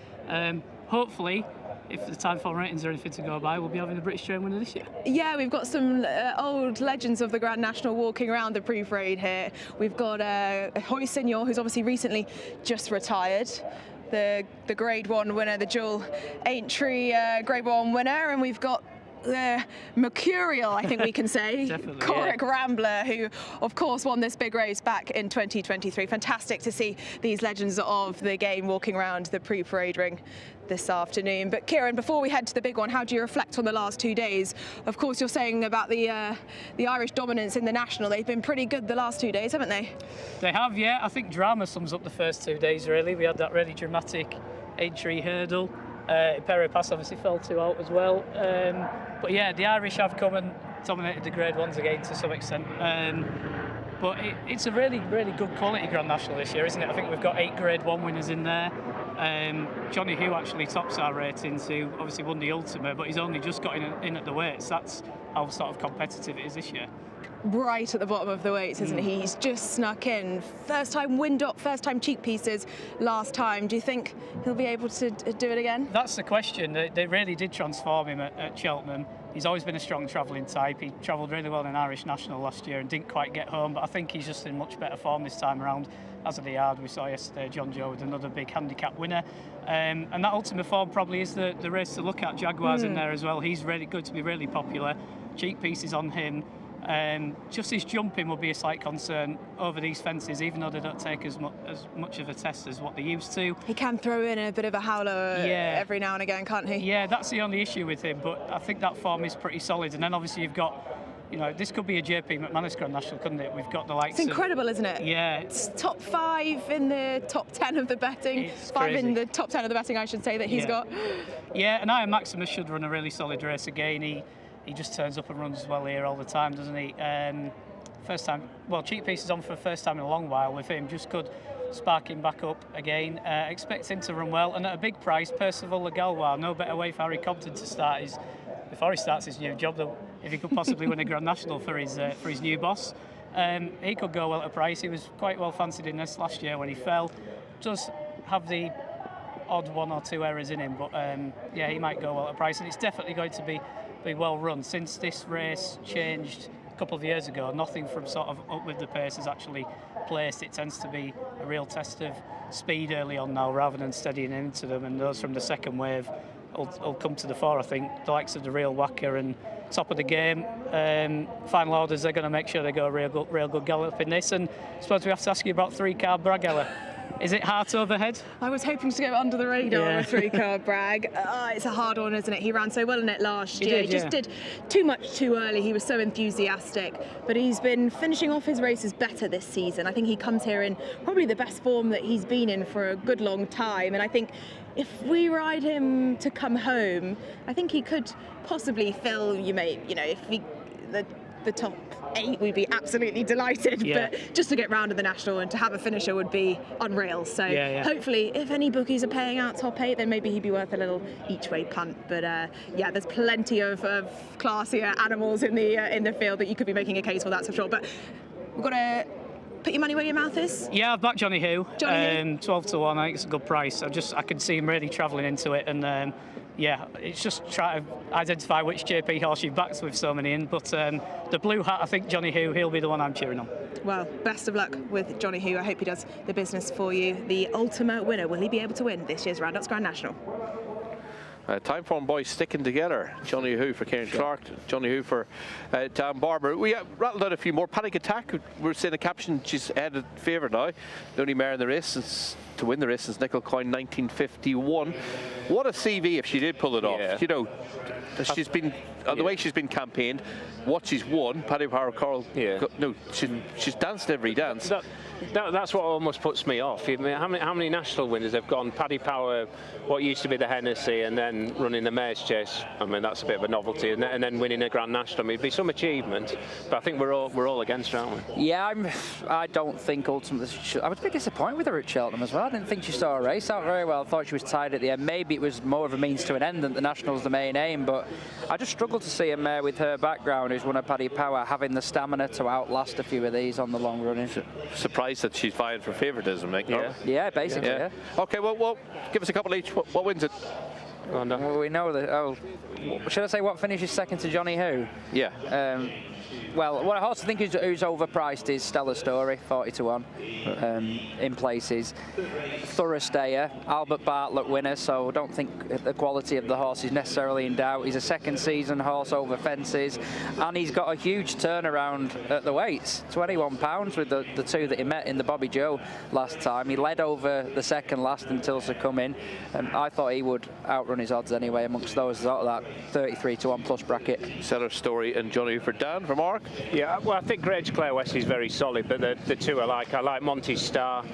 Hopefully, if the Timeform ratings are anything to go by, we'll be having the British train winner this year. Yeah, we've got some old legends of the Grand National walking around the pre-parade here. We've got Hoy Senior, who's obviously recently just retired. The Grade 1 winner, the dual Aintree Grade 1 winner, and we've got mercurial, I think we can say, Coric Rambler, who of course won this big race back in 2023. Fantastic to see these legends of the game walking around the pre-parade ring this afternoon. But Kieran, before we head to the big one, how do you reflect on the last 2 days? Of course, you're saying about the Irish dominance in the National. They've been pretty good the last 2 days, haven't they? They have, yeah. I think drama sums up the first 2 days, really. We had that really dramatic Aintree hurdle. Perry Pass obviously fell 2 out as well. But yeah, the Irish have come and dominated the Grade 1s again to some extent. But it's a really, really good quality Grand National this year, isn't it? I think we've got 8 Grade 1 winners in there. Johnny Hugh actually tops our ratings, who obviously won the Ultimate, but he's only just got in at the weights. That's how sort of competitive it is this year. Right at the bottom of the weights, isn't he? He's just snuck in. First time Windop, first time cheek pieces last time. Do you think he'll be able to do it again? That's the question. They really did transform him at Cheltenham. He's always been a strong travelling type. He travelled really well in Irish National last year and didn't quite get home, but I think he's just in much better form this time around. As of the yard, we saw yesterday John Joe with another big handicap winner. And that Ultimate Form probably is the race to look at. Jaguar's in there as well. He's really good to be really popular. Cheek pieces on him. Just his jumping will be a slight concern over these fences, even though they don't take as much of a test as what they used to. He can throw in a bit of a howler every now and again, can't he? Yeah, that's the only issue with him, but I think that form is pretty solid. And then obviously you've got, you know, this could be a JP McManus Grand National, couldn't it? We've got the likes It's incredible, isn't it? Yeah. It's top 5 in the top 10 of the betting. It's 5 crazy. In the top 10 of the betting, I should say, that he's got. Yeah, and Iron Maximus should run a really solid race again. He just turns up and runs well here all the time, doesn't he? First time, well, cheek pieces on for the first time in a long while with him. Just could spark him back up again. Expect him to run well, and at a big price, Percival Le Galois. No better way for Harry Compton to start before he starts his new job, though, if he could possibly win a Grand National for his new boss. He could go well at a price. He was quite well fancied in this last year when he fell. Does have the odd 1 or 2 errors in him, but yeah, he might go well at a price, and it's definitely going to be well run. Since this race changed couple of years ago, nothing from sort of up with the pace has actually placed. It tends to be a real test of speed early on now, rather than steadying into them, and those from the second wave will come to the fore. I think the likes of the Real Whacker and top of the game, final orders, they're going to make sure they go a real good gallop in this. And I suppose we have to ask you about 3-car Bragg, Ella. Is it heart overhead? I was hoping to go under the radar with 3-car Bragg. It's a hard one, isn't it? He ran so well in it last year. He just did too much too early. He was so enthusiastic, but he's been finishing off his races better this season. I think he comes here in probably the best form that he's been in for a good long time, and I think if we ride him to come home, I think he could possibly fill, if the top 8, we'd be absolutely delighted. But just to get round to the national and to have a finisher would be unreal. So hopefully, if any bookies are paying out top 8, then maybe he'd be worth a little each-way punt. But there's plenty of classier animals in the field that you could be making a case for, that's for sure. But we've got to put your money where your mouth is. Yeah, I've backed Johnny Who. 12 to 1. I think it's a good price. I can see him really travelling into it, and it's just trying to identify which JP horse you've backed with so many in. But the blue hat, I think Johnny Who, he'll be the one I'm cheering on. Well, best of luck with Johnny Who. I hope he does the business for you. The ultimate winner, will he be able to win this year's Randox Grand National? Timeform boys sticking together. Johnny Who for Kieran Clark, Johnny Who for Dan Barber. We rattled out a few more. Panic Attack, we're seeing a caption, she's headed favourite now. The only mare in the race to win the race since Nickel Coin 1951. What a CV if she did pull it off. She's been, the way she's been campaigned, what she's won, Paddy Power, Coral, she's danced every dance. That's what almost puts me off. I mean, how many national winners have gone? Paddy Power, what used to be the Hennessy, and then running the Mares Chase. I mean, that's a bit of a novelty, and then winning a Grand National. I mean, it'd be some achievement, but I think we're all against her, aren't we? Yeah, I don't think ultimately. I was a bit disappointed with her at Cheltenham as well. I didn't think she saw a race out very well. I thought she was tired at the end. Maybe it was more of a means to an end than the National's the main aim, but I just struggled to see a mare with her background who's won a Paddy Power having the stamina to outlast a few of these on the long running. Surprised that she's vying for favouritism, Nick. Yeah, basically. Yeah. Okay, well, give us a couple each. What wins it? Oh, no. Well, we know that. Should I say what finishes second to Johnny Who? Yeah. Well, what I also think who's overpriced is Stellar Story, 40 to 1 in places. Thorough Stayer, Albert Bartlett winner, so I don't think the quality of the horse is necessarily in doubt. He's a second season horse over fences, and he's got a huge turnaround at the weights, £21 with the two that he met in the Bobby Joe last time. He led over the second last until succumbing. I thought he would outrun his odds anyway amongst those out of that 33 to 1 plus bracket. Stellar Story and Johnny for Dan, for Mark. Yeah, well, I think Grange Clare West is very solid, but the two I like Monty Star.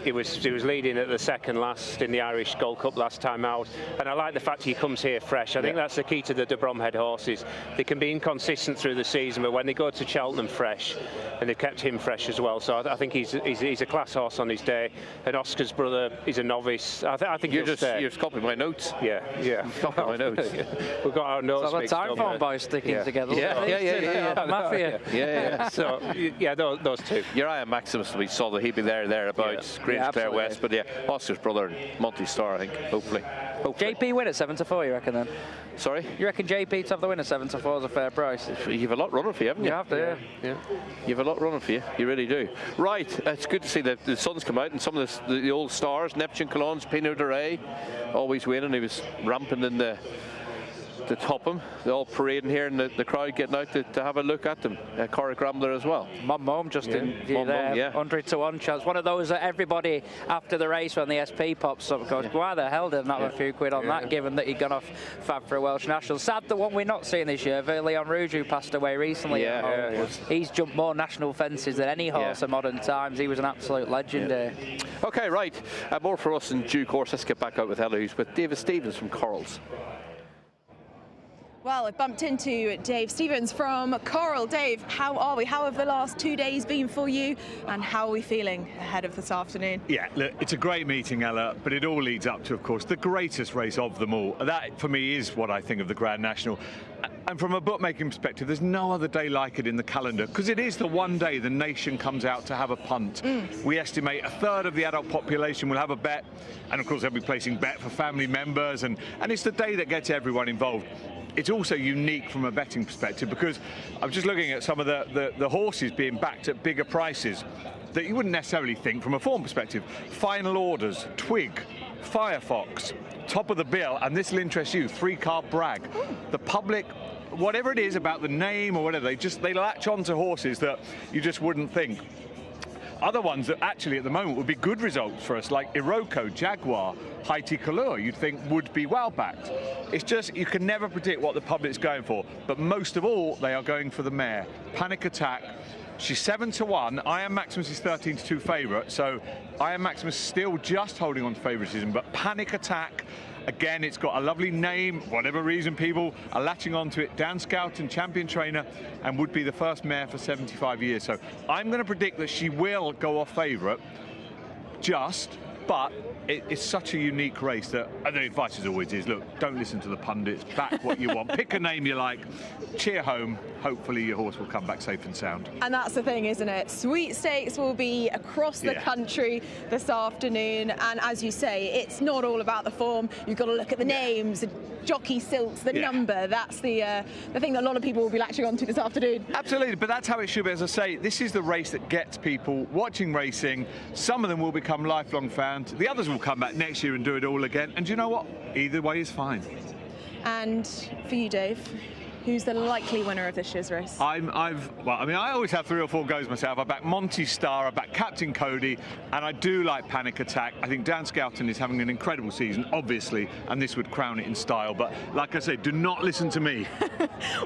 He was leading at the second last in the Irish Gold Cup last time out, and I like the fact he comes here fresh. I think that's the key to the Bromhead horses. They can be inconsistent through the season, but when they go to Cheltenham fresh, and they've kept him fresh as well. So I think he's a class horse on his day. And Oscar's brother, he's a novice. I think you're just copying my notes. Yeah. Copying my notes. We've got our notes. So the Timeform boys sticking together. Yeah. Mafia. Yeah. So those two. Uriah Maximus will be solid. He'd be thereabouts. Grange Clare West, but Oscar's brother and Monty Star, I think. Hopefully. JP win at 7 to 4, you reckon then? Sorry? You reckon JP to have the win at 7 to 4 is a fair price? You've a lot running for you, haven't you? You have to, yeah. You've a lot running for you. You really do. Right. It's good to see that the sun's come out and some of the old stars, Neptune Colognes, Pinot de Rey, always winning. He was ramping in the top him. They're all parading here and the crowd getting out to have a look at them. Corrick Rambler as well. Mom just in there, 100 to 1 chance. One of those that everybody after the race when the SP pops up goes, why the hell didn't have a few quid on that, given that he'd gone off fab for a Welsh National. Sad the one we're not seeing this year, Leon Rouge, who passed away recently. He's jumped more national fences than any horse of modern times. He was an absolute legend. Okay, right. More for us in due course. Let's get back out with Ella, who's with David Stevens from Corals. Well, I bumped into Dave Stevens from Coral. Dave, how are we? How have the last 2 days been for you? And how are we feeling ahead of this afternoon? Yeah, look, it's a great meeting, Ella, but it all leads up to, of course, the greatest race of them all. That, for me, is what I think of the Grand National. And from a bookmaking perspective, there's no other day like it in the calendar, because it is the one day the nation comes out to have a punt. We estimate a third of the adult population will have a bet, and of course they'll be placing bet for family members, and it's the day that gets everyone involved. it's also unique from a betting perspective, because I'm just looking at some of the horses being backed at bigger prices that you wouldn't necessarily think from a form perspective. Final Orders, Twig, Firefox, Top of the Bill, and this will interest you, 3-Card Brag. The public, whatever it is about the name or whatever, they latch on to horses that you just wouldn't think. Other ones that actually at the moment would be good results for us, like Iroko, Jaguar, Haiti Kalur, you'd think would be well backed. It's just, you can never predict what the public's going for, but most of all, they are going for the mare. Panic Attack. She's 7-1. I Am Maximus is 13-2 favourite, so I Am Maximus still just holding on to favouritism, but Panic Attack, again, it's got a lovely name. Whatever reason, people are latching onto it. Dan Skelton, champion trainer, and would be the first mare for 75 years. So I'm going to predict that she will go off favourite, but it's such a unique race that the advice as always is, look, don't listen to the pundits, back what you want, pick a name you like, cheer home, hopefully your horse will come back safe and sound. And that's the thing, isn't it? Sweepstakes will be across the country this afternoon, and as you say, it's not all about the form. You've got to look at the names, the jockey silks, the number. That's the thing that a lot of people will be latching onto this afternoon. Absolutely, but that's how it should be. As I say, this is the race that gets people watching racing. Some of them will become lifelong fans. The others will come back next year and do it all again. And do you know what? Either way is fine. And for you, Dave, who's the likely winner of this year's race? I always have 3 or 4 goes myself. I back Monty Star, I back Captain Cody, and I do like Panic Attack. I think Dan Skelton is having an incredible season, obviously, and this would crown it in style. But like I say, do not listen to me.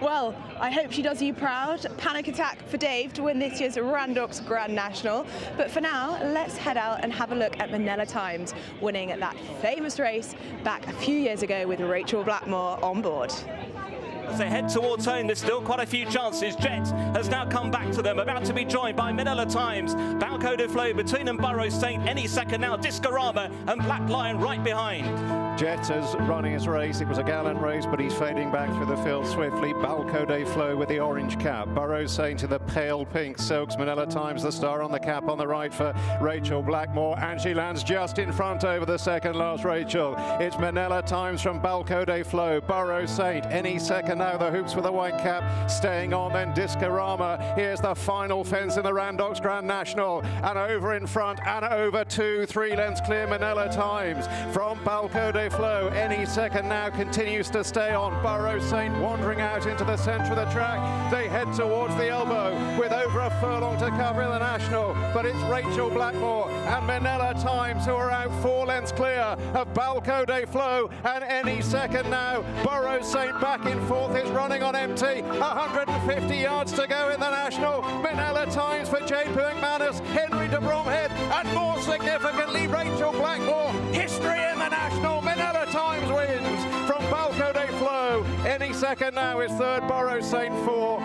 Well, I hope she does you proud. Panic Attack for Dave to win this year's Randox Grand National. But for now, let's head out and have a look at Manila Times, winning that famous race back a few years ago with Rachel Blackmore on board. As they head towards home, there's still quite a few chances. Jet has now come back to them, about to be joined by Manila Times. Balco de Flo between them, Burrow Saint any second now, Discorama and Black Lion right behind. Jet is running his race. It was a gallant race, but he's fading back through the field swiftly. Balco de Flo with the orange cap. Burrow Saint in the pale pink silks. Manila Times, the star on the cap on the right for Rachel Blackmore. And she lands just in front over the second last Rachel. It's Manila Times from Balco de Flo. Burrow Saint any second now. The hoops with the white cap staying on. Then Discorama. Here's the final fence in the Randox Grand National. And over in front and over 2-3 lengths clear Manila Times from Balco de Flo. Any second now continues to stay on. Burrow Saint wandering out into the centre of the track. They head towards the elbow with over a furlong to cover in the National, but it's Rachel Blackmore and Manila Times who are out 4 lengths clear of Balco de Flo, and any second now Burrow Saint back in 4th is running on empty. 150 yards to go in the National. Manila Times for J.P. McManus, Henry de Bromhead, and more significantly Rachel Blackmore. History in the National. Manila Times wins from Balco de Flo. Any second now is 3rd, Burrow Saint 4.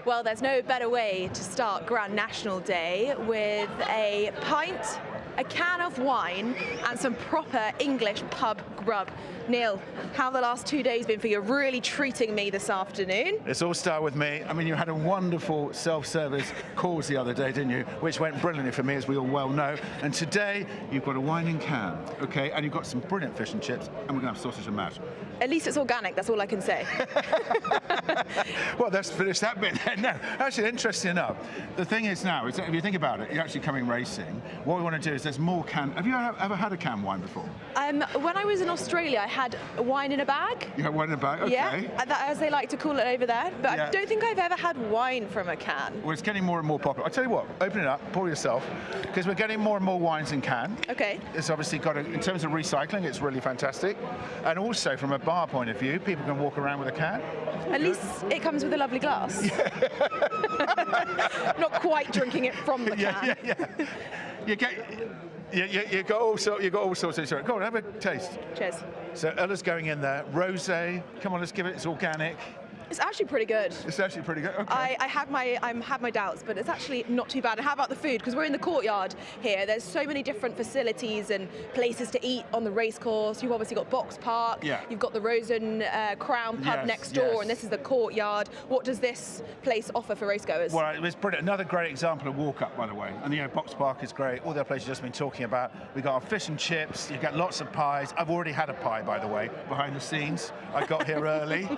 Well, there's no better way to start Grand National Day with a pint, a can of wine, and some proper English pub grub. Neil, how have the last 2 days been for you? Really treating me this afternoon. It's all started with me. I mean, you had a wonderful self-service calls the other day, didn't you? Which went brilliantly for me, as we all well know. And today, you've got a wine in can, okay? And you've got some brilliant fish and chips, and we're going to have sausage and mash. At least it's organic, that's all I can say. Well, let's finish that bit then. No, actually, interesting enough, the thing is now, is that if you think about it, you're actually coming racing. What we want to do is there's more can. Have you ever had a canned wine before? When I was in Australia, I had wine in a bag. You had wine in a bag? Okay. Yeah, as they like to call it over there. But I don't think I've ever had wine from a can. Well, it's getting more and more popular. I'll tell you what, open it up, pour yourself, because we're getting more and more wines in can. Okay. It's obviously got, in terms of recycling, it's really fantastic. And also, from a bar point of view, people can walk around with a can. At least it comes with a lovely glass. Not quite drinking it from the can. You got all sorts of stuff. Go on, have a taste. Cheers. So Ella's going in there. Rosé. Come on, let's give it. It's organic. It's actually pretty good. It's actually pretty good. Okay. I have my doubts, but it's actually not too bad. And how about the food? Because we're in the courtyard here. There's so many different facilities and places to eat on the racecourse. You've obviously got Box Park. Yeah. You've got the Rose and Crown pub next door, and this is the courtyard. What does this place offer for racegoers? Well, it's brilliant. Another great example of walk-up, by the way. And, you know, Box Park is great. All the other places you've just been talking about. We've got our fish and chips. You've got lots of pies. I've already had a pie, by the way, behind the scenes. I got here early.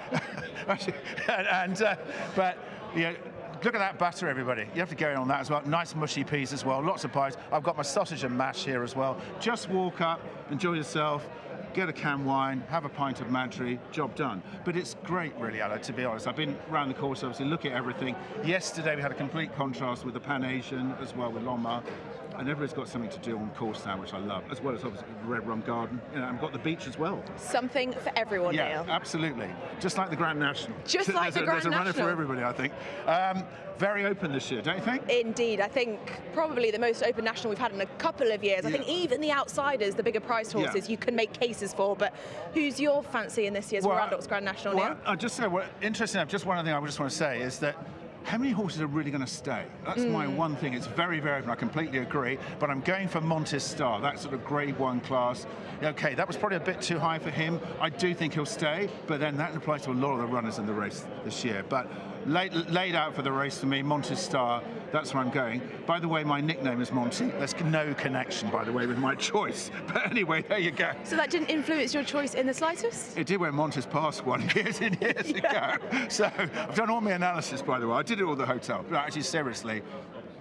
But, you know, look at that butter, everybody. You have to go in on that as well. Nice mushy peas as well. Lots of pies. I've got my sausage and mash here as well. Just walk up, enjoy yourself. Get a can wine, have a pint of Aintree, job done. But it's great, really, Ella, to be honest. I've been around the course, obviously, look at everything. Yesterday, we had a complete contrast with the Pan Asian as well, with Longmar. And everybody's got something to do on course now, which I love, as well as obviously the Red Rum Garden. You know, and got the beach as well. Something for everyone, Neil. Absolutely. Just like the Grand National. Just like the Grand National. There's a runner for everybody, I think. Very open this year, don't you think? Indeed. I think probably the most open national we've had in a couple of years. I think even the outsiders, the bigger priced horses, you can make cases for. But who's your fancy in this year's Randox Grand National, Neil? I just say, interesting enough, just one thing I just want to say is that how many horses are really going to stay? That's my one thing. It's very, very open. I completely agree. But I'm going for Montes Star, that sort of Grade 1 class. Okay, that was probably a bit too high for him. I do think he'll stay, but then that applies to a lot of the runners in the race this year. But laid out for the race for me, Montes Star, that's where I'm going. By the way, my nickname is Monty. There's no connection, by the way, with my choice. But anyway, there you go. So that didn't influence your choice in the slightest? It did when Montes passed one years and years ago. So I've done all my analysis, by the way. I did it all at the hotel. But actually, seriously,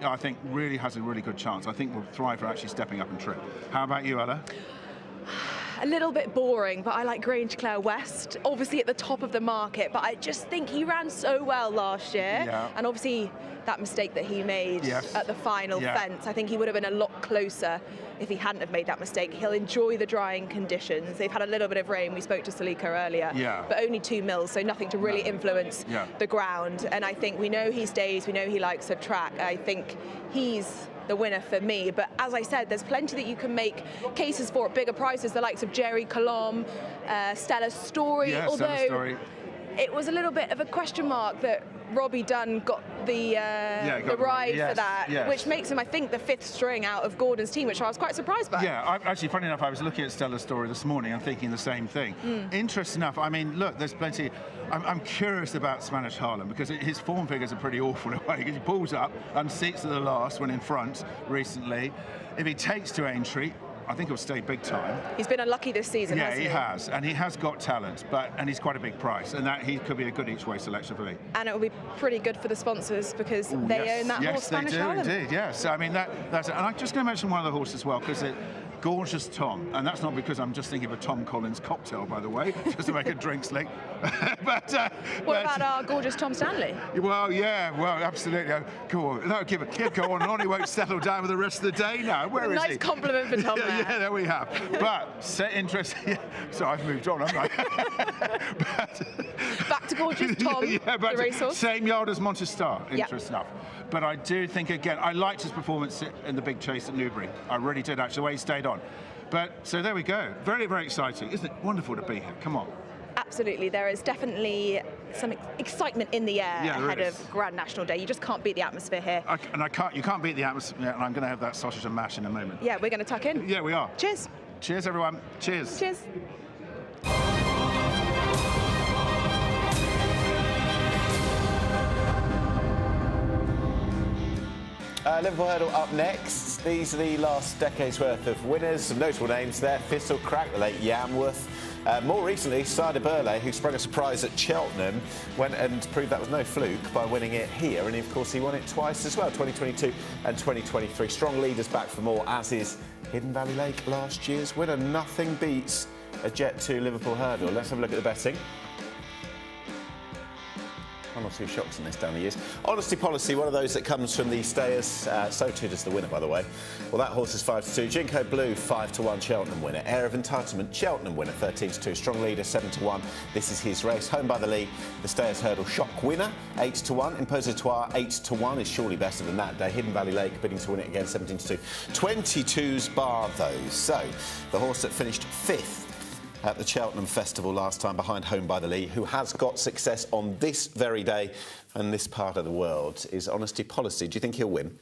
I think really has a really good chance. I think we'll thrive for actually stepping up and trip. How about you, Ella? A little bit boring, but I like Grange Clare West, obviously at the top of the market, but I just think he ran so well last year, and obviously that mistake that he made at the final fence, I think he would have been a lot closer if he hadn't have made that mistake. He'll enjoy the drying conditions. They've had a little bit of rain, we spoke to Salika earlier, but only 2 mils, so nothing to really influence the ground, and I think we know he stays, we know he likes a track. I think he's the winner for me, but as I said, there's plenty that you can make cases for at bigger prices, the likes of Jerry Colomb, Stella's Story, although it was a little bit of a question mark that Robbie Dunn got the ride for that, which makes him, I think, the 5th string out of Gordon's team, which I was quite surprised by. Yeah, actually, funny enough, I was looking at Stella's Story this morning and thinking the same thing. Interesting enough, I mean, look, there's plenty. I'm curious about Spanish Harlem because his form figures are pretty awful in a way. Because he pulls up and seats at the last when in front recently. If he takes to Aintree, I think he'll stay big time. He's been unlucky this season, hasn't he? Yeah, he has, and he has got talent, and he's quite a big price, and that he could be a good each-way selection for me. And it will be pretty good for the sponsors because they own that horse, Spanish Harlem. Yes, they do indeed. Yes, I mean that's it. And I'm just going to mention one of the horses as well because Gorgeous Tom, and that's not because I'm just thinking of a Tom Collins cocktail, by the way, just to make a drinks link. What about our Gorgeous Tom Stanley? Well, absolutely. Go on, go on. He won't settle down with the rest of the day now. Where is he? Nice compliment for Tom there. Yeah, there we have. But set interest. So I've moved on, haven't I? Back to Gorgeous Tom, the racehorse. Same yard as Montes Star, interesting enough. But I do think, again, I liked his performance in the big chase at Newbury. I really did, actually, the way he stayed on. But, so there we go. Very, very exciting. Isn't it wonderful to be here? Come on. Absolutely. There is definitely some excitement in the air ahead of Grand National Day. You just can't beat the atmosphere here. You can't beat the atmosphere, and I'm going to have that sausage and mash in a moment. Yeah, we're going to tuck in. Yeah, we are. Cheers. Cheers, everyone. Cheers. Cheers. Liverpool Hurdle up next. These are the last decade's worth of winners. Some notable names there. Thistle Crack, the late Yamworth. More recently, Cider Burley, who sprung a surprise at Cheltenham, went and proved that was no fluke by winning it here. And, of course, he won it twice as well, 2022 and 2023. Strong leaders back for more, as is Hidden Valley Lake, last year's winner. Nothing beats a Jet 2 Liverpool Hurdle. Let's have a look at the betting. 1 or 2 shocks in this down the years. Honesty Policy, one of those that comes from the stayers. So too does the winner, by the way. Well, that horse is 5-2. Jinko Blue, 5-1 Cheltenham winner. Air of Entitlement, Cheltenham winner, 13-2. Strong leader, 7-1. This is his race. Home by the Lee, the stayers Hurdle Shock winner, 8-1. Impositoire, 8-1 is surely better than that day. Hidden Valley Lake bidding to win it again, 17-2. 22's bar those. So the horse that finished 5th at the Cheltenham Festival last time behind Home by the Lee, who has got success on this very day in this part of the world, is Honesty Policy. Do you think he'll win?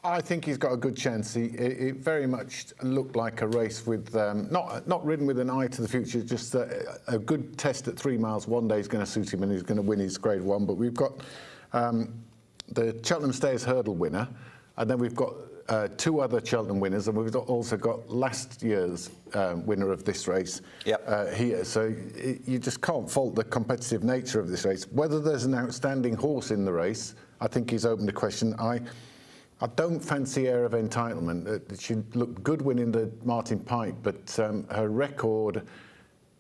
I think he's got a good chance. It very much looked like a race with not ridden with an eye to the future, just a good test at 3 miles. One day is going to suit him and he's going to win his Grade 1. But we've got the Cheltenham Stayers Hurdle winner, and then we've got 2 other Cheltenham winners, and we've also got last year's winner of this race here. So you just can't fault the competitive nature of this race. Whether there's an outstanding horse in the race, I think he's opened the question. I don't fancy Air of Entitlement. She looked good winning the Martin Pike, but her record,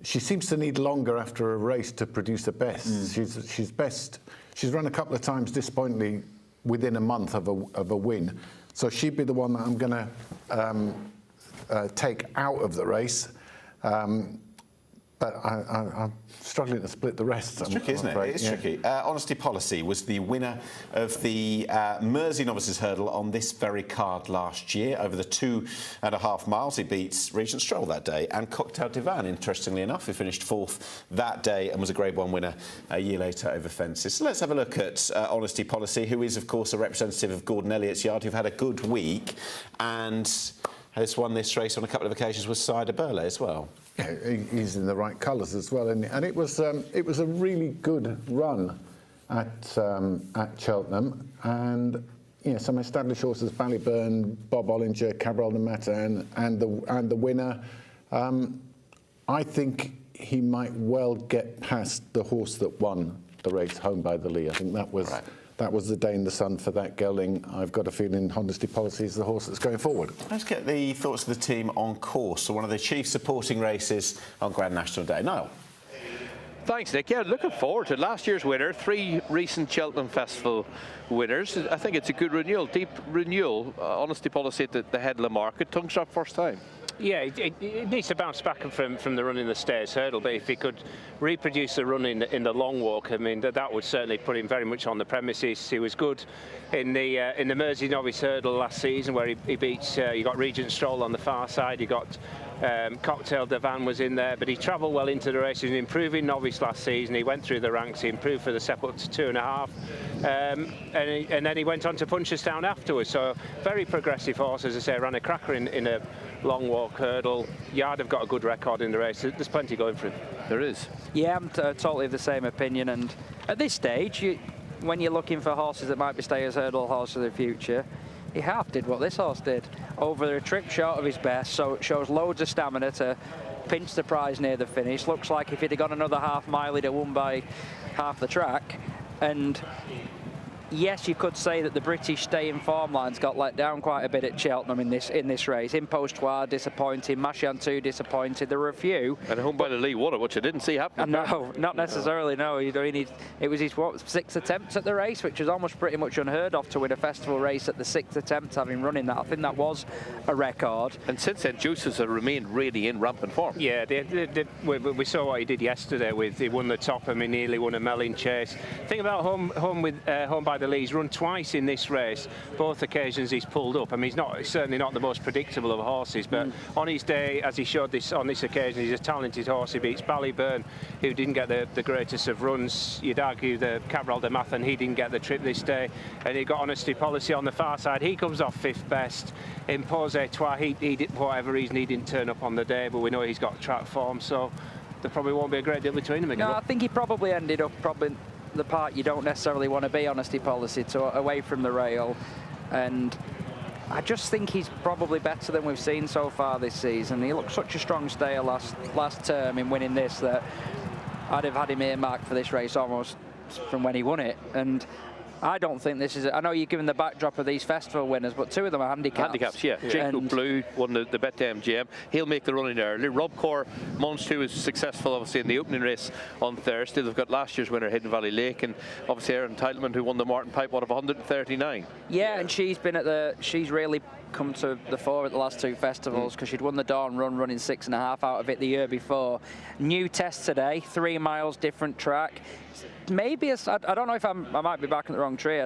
she seems to need longer after a race to produce a best. She's run a couple of times disappointingly within a month of a win. So she'd be the one that I'm going to take out of the race. But I'm struggling to split the rest. It's tricky, isn't it? It's tricky. Honesty Policy was the winner of the Mersey Novices Hurdle on this very card last year. Over the 2.5 miles, he beats Regent Stroll that day, and Cocktail Divan, interestingly enough, who finished 4th that day and was a Grade 1 winner a year later over fences. So let's have a look at Honesty Policy, who is, of course, a representative of Gordon Elliott's yard, who've had a good week and has won this race on a couple of occasions with Cider Burley as well. Yeah, he's in the right colours as well, and it was a really good run at Cheltenham, and some established horses, Ballyburn, Bob Ollinger, Cabral de Matin, and the winner. I think he might well get past the horse that won the race, Home by the Lee. I think that was. Right. That was the day in the sun for that gelding. I've got a feeling Honesty Policy is the horse that's going forward. Let's get the thoughts of the team on course. So one of the chief supporting races on Grand National Day. Niall. Thanks, Nick. Yeah, looking forward to last year's winner, 3 recent Cheltenham Festival winners. I think it's a good renewal, deep renewal. Honesty Policy at the head of the market. Tongue strap first time. Yeah, it needs to bounce back from the run in the Stayers Hurdle, but if he could reproduce the run in the long walk, I mean, that would certainly put him very much on the premises. He was good in the Mersey Novice Hurdle last season, where he beats, you got Regent Stroll on the far side, you got Cocktail Divan was in there, but he travelled well into the race. He was improving novice last season. He went through the ranks, he improved for the step up to 2.5, and then he went on to Punchestown afterwards. So very progressive horse, as I say, ran a cracker in a long walk hurdle. Yard have got a good record in the race. There's plenty going for him. There is. Yeah, I'm totally of the same opinion. And at this stage, when you're looking for horses that might be Stayers Hurdle horses of the future, he half did what this horse did. Over a trip short of his best, so it shows loads of stamina to pinch the prize near the finish. Looks like if he'd have gone another half mile, he'd have won by half the track. And yes, you could say that the British staying form lines got let down quite a bit at Cheltenham in this race. Impostoir disappointing, Machantou disappointed. There were a few. And Home by the Lee won it, which I didn't see happen. No, not necessarily. No, it was his 6th attempt at the race, which was almost pretty much unheard of to win a festival race at the 6th attempt, having run in that. I think that was a record. And since then, Juices have remained really in rampant form. Yeah, we saw what he did yesterday. He won the top. I mean, nearly won a Melling Chase. The thing about Home by the Lee, he's run twice in this race. Both occasions he's pulled up. I mean, he's certainly not the most predictable of horses, but on his day, as he showed on this occasion, he's a talented horse. He beats Ballyburn, who didn't get the greatest of runs. You'd argue the Cabral de Matin, he didn't get the trip this day, and he got Honesty Policy on the far side. He comes off 5th best. Impostoir, he did, for whatever reason, he didn't turn up on the day, but we know he's got track form, so there probably won't be a great deal between them again. No, I think he probably ended up the part you don't necessarily want to be, Honesty Policy, away from the rail, and I just think he's probably better than we've seen so far this season. He looked such a strong stayer last term in winning this that I'd have had him earmarked for this race almost from when he won it. And I don't think this is. I know you're given the backdrop of these festival winners, but 2 of them are handicaps. Handicaps, yeah. Jacob Blue won the Bet MGM. He'll make the running early. Rob Corr, Mons 2 was successful, obviously, in the opening race on Thursday. They've got last year's winner, Hidden Valley Lake, and obviously Aaron Entitlement, who won the Martin Pipe out of 139. Yeah, and she's really come to the fore at the last 2 festivals because she'd won the Dawn Run, running 6.5 out of it the year before. New test today, 3 miles, different track. Maybe I don't know if I might be back in the wrong tree.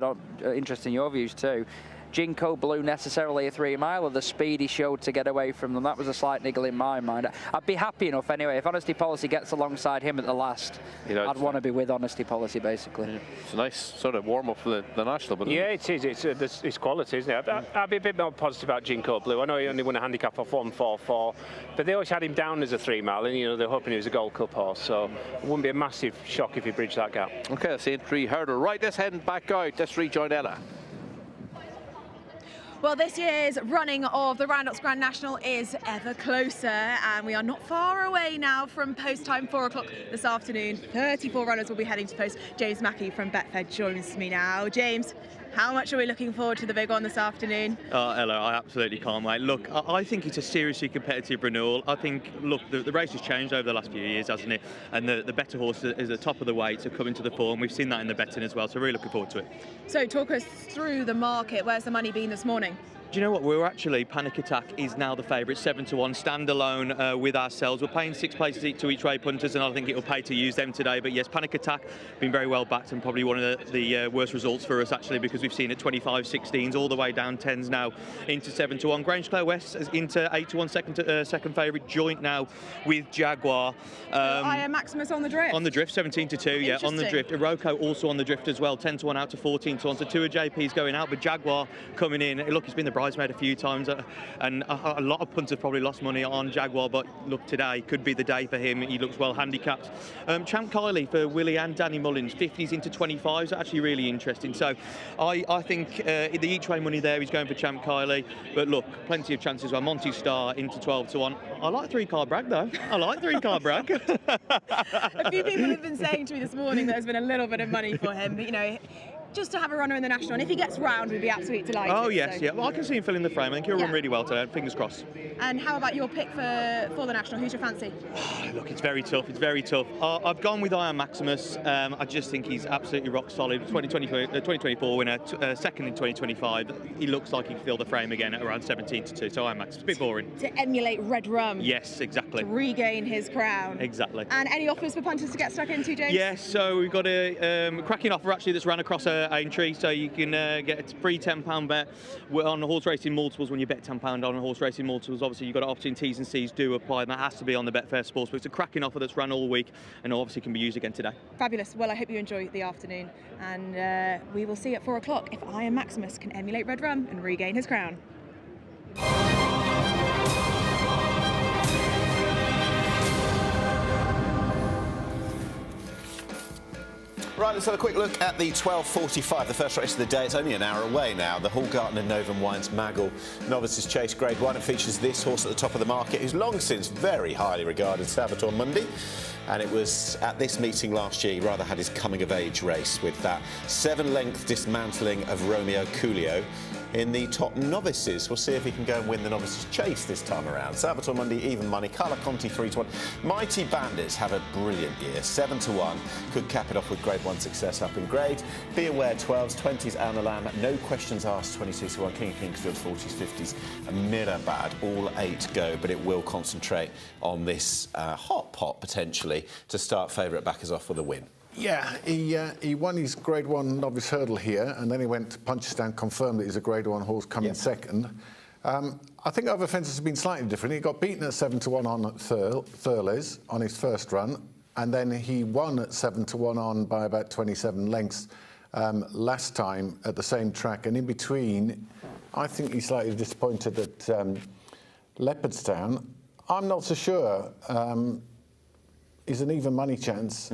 Interested in your views too. Jinko Blue necessarily a 3 miler. The speed he showed to get away from them, that was a slight niggle in my mind. I'd be happy enough anyway. If Honesty Policy gets alongside him at the last, I'd want to be with Honesty Policy, basically. Yeah. It's a nice sort of warm-up for the National, but yeah, it is. It's quality, isn't it? I'd be a bit more positive about Jinko Blue. I know he only won a handicap of 144, but they always had him down as a 3 mile, and you know they're hoping he was a Gold Cup horse, so it wouldn't be a massive shock if he bridged that gap. Okay, that's the Aintree hurdle. Right, let's head back out. Let's rejoin Ella. Well, this year's running of the Randox Grand National is ever closer, and we are not far away now from post time, 4 o'clock this afternoon. 34 runners will be heading to post. James Mackey from Betfair joins me now. James, how much are we looking forward to the big one this afternoon? Hello, I absolutely can't wait. Look, I think it's a seriously competitive renewal. I think, look, the race has changed over the last few years, hasn't it? And the better horses at the top of the weights are coming to the fore, and we've seen that in the betting as well, so really looking forward to it. So talk us through the market. Where's the money been this morning? Do you know what? We're actually, Panic Attack is now the favourite, 7-1, standalone with ourselves. We're paying 6 places to each way punters, and I think it'll pay to use them today. But yes, Panic Attack been very well backed, and probably one of the worst results for us actually, because we've seen it 25 16s all the way down 10s now into 7-1. Grange Clare West is into 8-1, second favourite, joint now with Jaguar. I am Maximus on the drift. On the drift, 17-2, yeah, on the drift. Iroko also on the drift as well, 10-1 out to 14-1. So 2 of JP's going out, but Jaguar coming in. Look, it's been the bridesmaid a few times, and a lot of punters probably lost money on Jaguar, but look, today could be the day for him. He looks well handicapped. Champ Kylie for Willie and Danny Mullins, 50s into 25s, actually really interesting. So I think the each way money there is going for Champ Kylie, but look, plenty of chances. Well, Monty Star into 12-1. I like 3-car brag though. I like 3-car brag. A few people have been saying to me this morning that there's been a little bit of money for him, but you know, just to have a runner in the National, and if he gets round, we'd be absolutely delighted. Oh yes, so. yeah. Well, I can see him filling the frame. I think he'll run really well today. Fingers crossed. And how about your pick for the National? Who's your fancy? Look, it's very tough. It's very tough. I've gone with Iron Maximus. I just think he's absolutely rock solid. 2024 winner, second in 2025. He looks like he can fill the frame again at around 17-2. So Iron Maximus, a bit boring. To emulate Red Rum. Yes, exactly. To regain his crown. Exactly. And any offers for punters to get stuck into, James? Yes, so we've got a cracking offer actually that's ran across Aintree. So you can get a free £10 bet on horse racing multiples when you bet £10 on horse racing multiples. Obviously, you've got to opt in. T's and C's do apply, and that has to be on the Betfair Sportsbook. It's a cracking offer that's run all week, and obviously can be used again today. Fabulous. Well, I hope you enjoy the afternoon, and we will see at 4 o'clock if Iron Maximus can emulate Red Rum and regain his crown. Right, let's have a quick look at the 12:45, the first race of the day. It's only an hour away now. The Hallgarten and Novum Wines Maggle Novices Chase Grade 1. It features this horse at the top of the market, who's long since very highly regarded, Salvatore Mundi. And it was at this meeting last year, he rather had his coming-of-age race with that 7-length dismantling of Romeo Coolio in the top novices. We'll see if he can go and win the novices chase this time around. Salvatore Mundi, even money. Carla Conti, 3-1. Mighty Bandits have a brilliant year, 7-1. Could cap it off with Grade 1 success up in grade. Be Aware, 12s, 20s, Anna Lamb, no questions asked, 22-1. King of Kingsfield, 40s, 50s, and Mirabad, all 8 go, but it will concentrate on this hot pot, potentially, to start favourite backers off with a win. Yeah, he won his Grade 1 novice hurdle here, and then he went to Punchestown, confirmed that he's a Grade 1 horse coming second. I think other fences have been slightly different. He got beaten at 7-1 on Thurles on his first run, and then he won at 7-1 on by about 27 lengths last time at the same track. And in between, I think he's slightly disappointed at Leopardstown. I'm not so sure. Is an even money chance.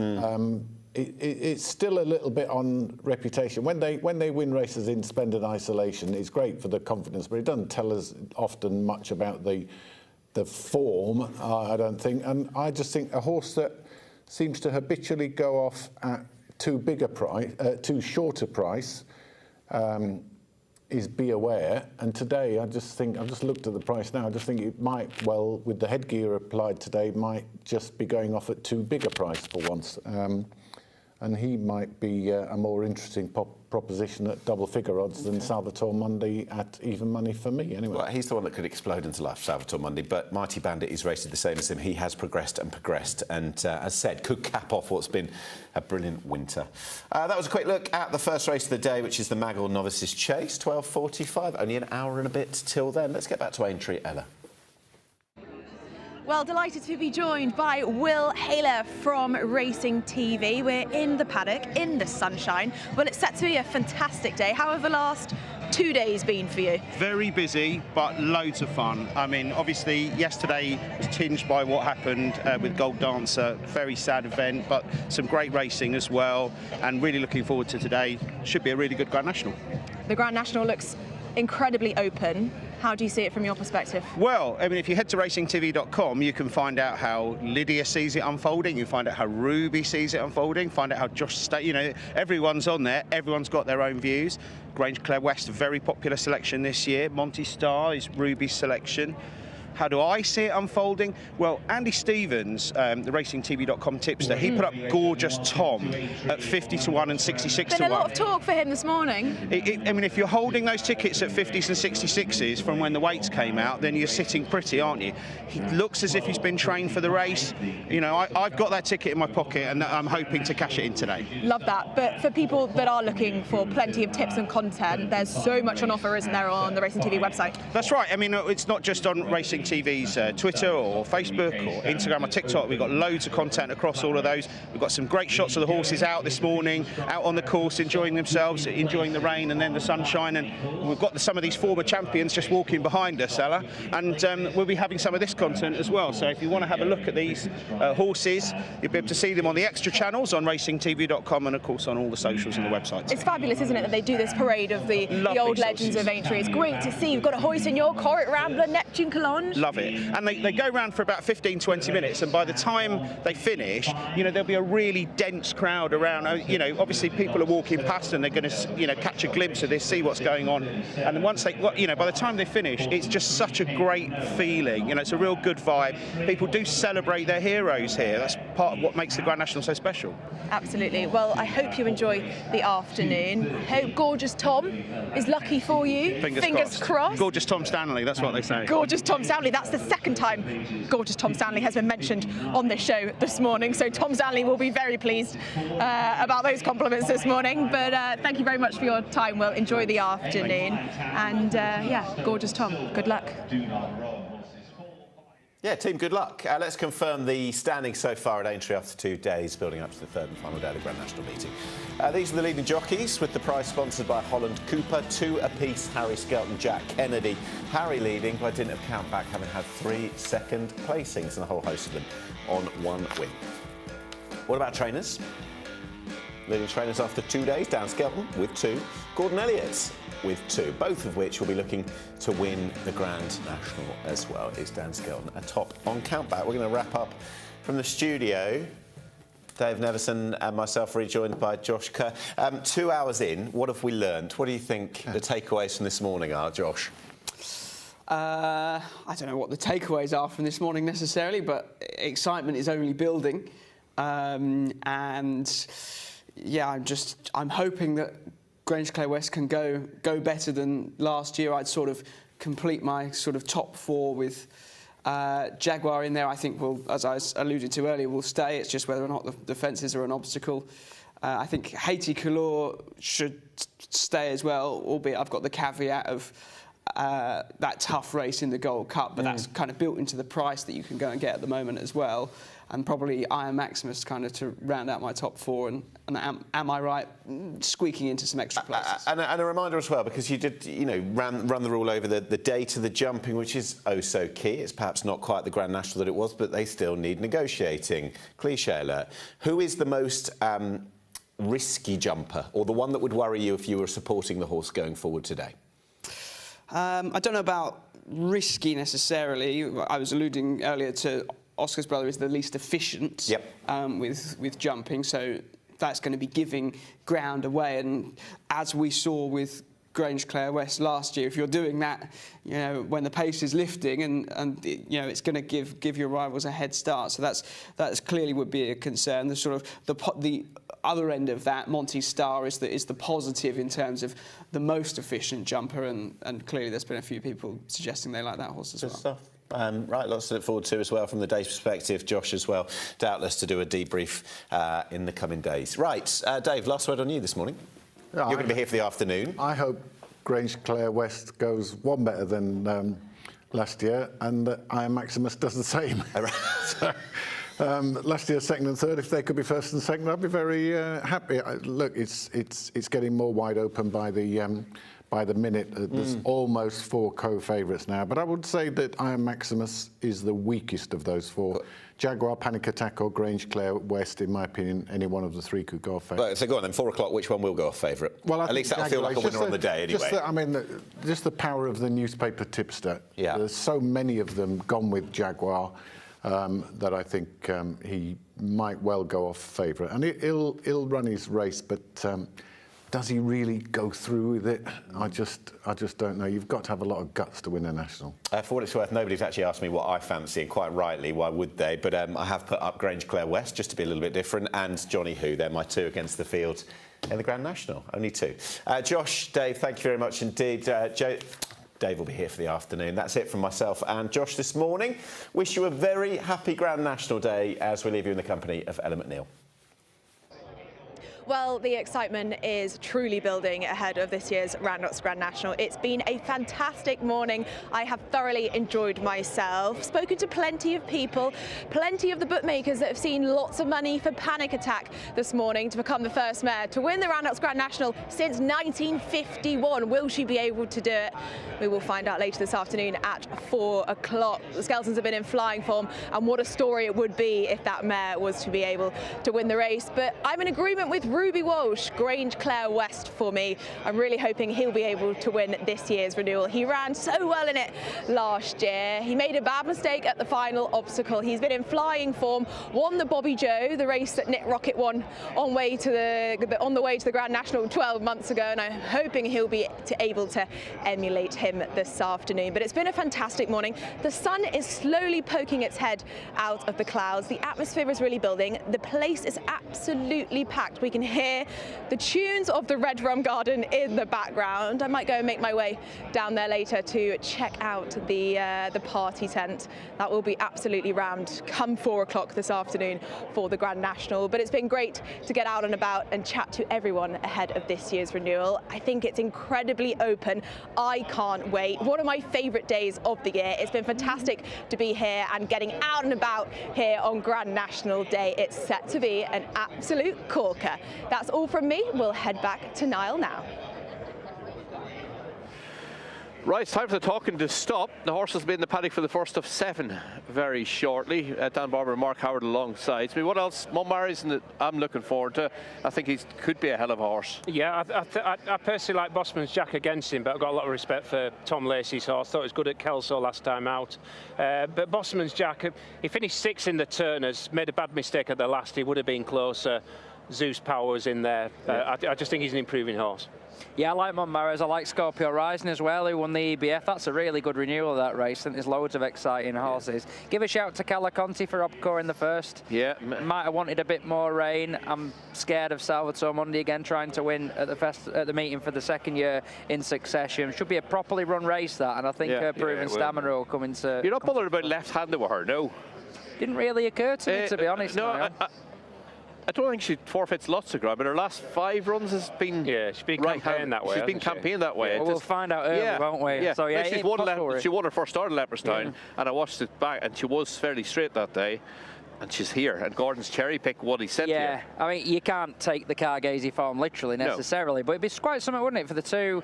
It's still a little bit on reputation. When they win races in splendid isolation, it's great for the confidence, but it doesn't tell us often much about the form, I don't think. And I just think a horse that seems to habitually go off at too shorter price is Be Aware. And today, I've just looked at the price now, I just think it might, well, with the headgear applied today, might just be going off at too big a price for once. and he might be a more interesting proposition at double figure odds than Salvatore Mundi at even money for me, anyway. Well, he's the one that could explode into life, Salvatore Mundi, but Mighty Bandit is rated the same as him. He has progressed and progressed, and as said, could cap off what's been a brilliant winter. That was a quick look at the first race of the day, which is the Maggle Novices Chase, 12:45. Only an hour and a bit till then. Let's get back to Aintree, Ella. Well, delighted to be joined by Will Haler from Racing TV. We're in the paddock, in the sunshine. Well, it's set to be a fantastic day. How have the last 2 days been for you? Very busy, but loads of fun. I mean, obviously, yesterday was tinged by what happened with Gold Dancer. Very sad event, but some great racing as well. And really looking forward to today. Should be a really good Grand National. The Grand National looks incredibly open. How do you see it from your perspective? Well, I mean, if you head to racingtv.com, you can find out how Lydia sees it unfolding, you find out how Ruby sees it unfolding, find out how Josh, you know, everyone's on there, everyone's got their own views. Grange Clare West, a very popular selection this year. Monty Star is Ruby's selection. How do I see it unfolding? Well, Andy Stevens, the racingtv.com tipster, he put up Gorgeous Tom at 50-1 and 66-1. Been a lot of talk for him this morning. I mean, if you're holding those tickets at 50s and 66s from when the weights came out, then you're sitting pretty, aren't you? He looks as if he's been trained for the race. You know, I've got that ticket in my pocket and I'm hoping to cash it in today. Love that. But for people that are looking for plenty of tips and content, there's so much on offer, isn't there, on the Racing TV website? That's right. I mean, it's not just on Racing TV's Twitter or Facebook or Instagram or TikTok. We've got loads of content across all of those. We've got some great shots of the horses out this morning, out on the course, enjoying themselves, enjoying the rain and then the sunshine. And we've got some of these former champions just walking behind us, Ella. And we'll be having some of this content as well. So if you want to have a look at these horses, you'll be able to see them on the extra channels on racingtv.com and, of course, on all the socials and the websites. It's fabulous, isn't it, that they do this parade of the old legends of Aintree. It's great to see. You've got a hoist in your Corrit Rambler, Neptune Collonge. Love it. And they go around for about 15-20 minutes, and by the time they finish, you know, there'll be a really dense crowd around. You know, obviously people are walking past and they're going to, you know, catch a glimpse of this, see what's going on. And once they, you know, by the time they finish, it's just such a great feeling. You know, it's a real good vibe. People do celebrate their heroes here. That's part of what makes the Grand National so special. Absolutely. Well, I hope you enjoy the afternoon. Hope Gorgeous Tom is lucky for you. Fingers crossed. Gorgeous Tom Stanley, that's what they say. Gorgeous Tom Stanley. That's the second time Gorgeous Tom Stanley has been mentioned on this show this morning. So Tom Stanley will be very pleased about those compliments this morning. But thank you very much for your time, Will. Enjoy the afternoon. And yeah, Gorgeous Tom, good luck. Yeah, team, good luck. Let's confirm the standings so far at Aintree after 2 days, building up to the third and final day of the Grand National meeting. These are the leading jockeys, with the prize sponsored by Holland Cooper. 2 apiece, Harry Skelton, Jack Kennedy. Harry leading by dint of countback, having had 3 second placings, and a whole host of them on 1 win. What about trainers? Leading trainers after 2 days, Dan Skelton with 2. Gordon Elliott with 2, both of which will be looking to win the Grand National as well. Is Dan Skelton atop on countback? We're going to wrap up from the studio. Dave Nevison and myself rejoined by Josh Kerr. 2 hours in, what have we learned? What do you think the takeaways from this morning are, Josh? I don't know what the takeaways are from this morning necessarily, but excitement is only building. And yeah, I'm hoping that Grange Clare West can go better than last year. I'd sort of complete my sort of top 4 with Jaguar in there. I think will, as I alluded to earlier, will stay. It's just whether or not the fences are an obstacle. I think Haiti Couleur should stay as well, albeit I've got the caveat of that tough race in the Gold Cup, but that's kind of built into the price that you can go and get at the moment as well. And probably Iron Maximus kind of to round out my top 4. And am I right, squeaking into some extra places. And a reminder as well, because you did, you know, run the rule over the day to the jumping, which is oh so key. It's perhaps not quite the Grand National that it was, but they still need negotiating. Cliché alert. Who is the most risky jumper, or the one that would worry you if you were supporting the horse going forward today? I don't know about risky necessarily. I was alluding earlier to Oscar's brother is the least efficient with jumping, so that's going to be giving ground away. And as we saw with Grange Clare West last year. If you're doing that, you know, when the pace is lifting, and you know, it's going to give your rivals a head start. So that's clearly would be a concern. The sort of the other end of that, Monty Star is the positive in terms of the most efficient jumper, and clearly there's been a few people suggesting they like that horse as well. Stuff. Right, lots to look forward to as well from the day's perspective. Josh as well, doubtless to do a debrief in the coming days. Right, Dave, last word on you this morning. You're going to be here for the afternoon. I hope Grange Clare West goes one better than last year, and that Iron Maximus does the same. So, last year, second and third. If they could be first and second, I'd be very happy. Look, it's getting more wide open by the minute. There's almost 4 co-favourites now, but I would say that Iron Maximus is the weakest of those 4. Jaguar, Panic Attack or Grange Clare West, in my opinion, any one of the 3 could go off favourite. So go on then, 4 o'clock, which one will go off favourite? Well, at least that'll feel like a winner on the day anyway. I mean, just the power of the newspaper tipster. Yeah. There's so many of them gone with Jaguar that I think he might well go off favourite. And he'll run his race, but does he really go through with it? I just don't know. You've got to have a lot of guts to win a national. For what it's worth, nobody's actually asked me what I fancy, and quite rightly, why would they? But I have put up Grange Clare West, just to be a little bit different, and Johnny Who. They're my 2 against the field in the Grand National. Only 2. Josh, Dave, thank you very much indeed. Dave will be here for the afternoon. That's it from myself and Josh this morning. Wish you a very happy Grand National Day as we leave you in the company of Ellen McNeil. Well, the excitement is truly building ahead of this year's Randox Grand National. It's been a fantastic morning. I have thoroughly enjoyed myself. Spoken to plenty of people, plenty of the bookmakers that have seen lots of money for Panic Attack this morning to become the first mare to win the Randox Grand National since 1951. Will she be able to do it? We will find out later this afternoon at 4 o'clock. The Skeletons have been in flying form, and what a story it would be if that mare was to be able to win the race. But I'm in agreement with Ruby Walsh, Grange Clare West for me. I'm really hoping he'll be able to win this year's renewal. He ran so well in it last year. He made a bad mistake at the final obstacle. He's been in flying form, won the Bobby Joe, the race that Nick Rocket won on the way to the Grand National 12 months ago, and I'm hoping he'll be able to emulate him this afternoon. But it's been a fantastic morning. The sun is slowly poking its head out of the clouds. The atmosphere is really building. The place is absolutely packed. We can hear the tunes of the Red Rum Garden in the background. I might go and make my way down there later to check out the party tent. That will be absolutely rammed come 4 o'clock this afternoon for the Grand National. But it's been great to get out and about and chat to everyone ahead of this year's renewal. I think it's incredibly open. I can't wait. One of my favourite days of the year. It's been fantastic to be here and getting out and about here on Grand National Day. It's set to be an absolute corker. That's all from me. We'll head back to Niall now. Right, it's time for the talking to stop. The horses will be in the paddock for the first of 7 very shortly. Dan Barber and Mark Howard alongside me. What else? Montmary's I'm looking forward to. I think he could be a hell of a horse. Yeah, I personally like Bosman's Jack against him, but I've got a lot of respect for Tom Lacey's horse. Thought it was good at Kelso last time out. But Bosman's Jack, he finished 6th in the Turners, made a bad mistake at the last. He would have been closer. Zeus Powers in there. I just think he's an improving horse. Yeah, I like Montmary's. I like Scorpio Rising as well, who won the EBF. That's a really good renewal of that race. I think there's loads of exciting horses. Give a shout to Calaconte for Opcore in the first. Yeah. Might have wanted a bit more rain. I'm scared of Salvatore Mundi again trying to win at the meeting for the 2nd year in succession. Should be a properly run race, that, and I think her proven stamina will come into... You're not bothered about left-handed with her, no? Didn't really occur to me, to be honest. No, I don't think she forfeits lots of ground, but her last 5 runs has been... Yeah, she's been campaigning that way. She's been campaigning that way. Well, we'll find out early, won't we? Yeah, So, yeah, she won her first start at Leopardstown, and I watched it back, and she was fairly straight that day. And she's here, and Gordon's cherry pick what he said Yeah, here. I mean, you can't take the Cargazzi form literally necessarily, but it'd be quite something, wouldn't it, for the 2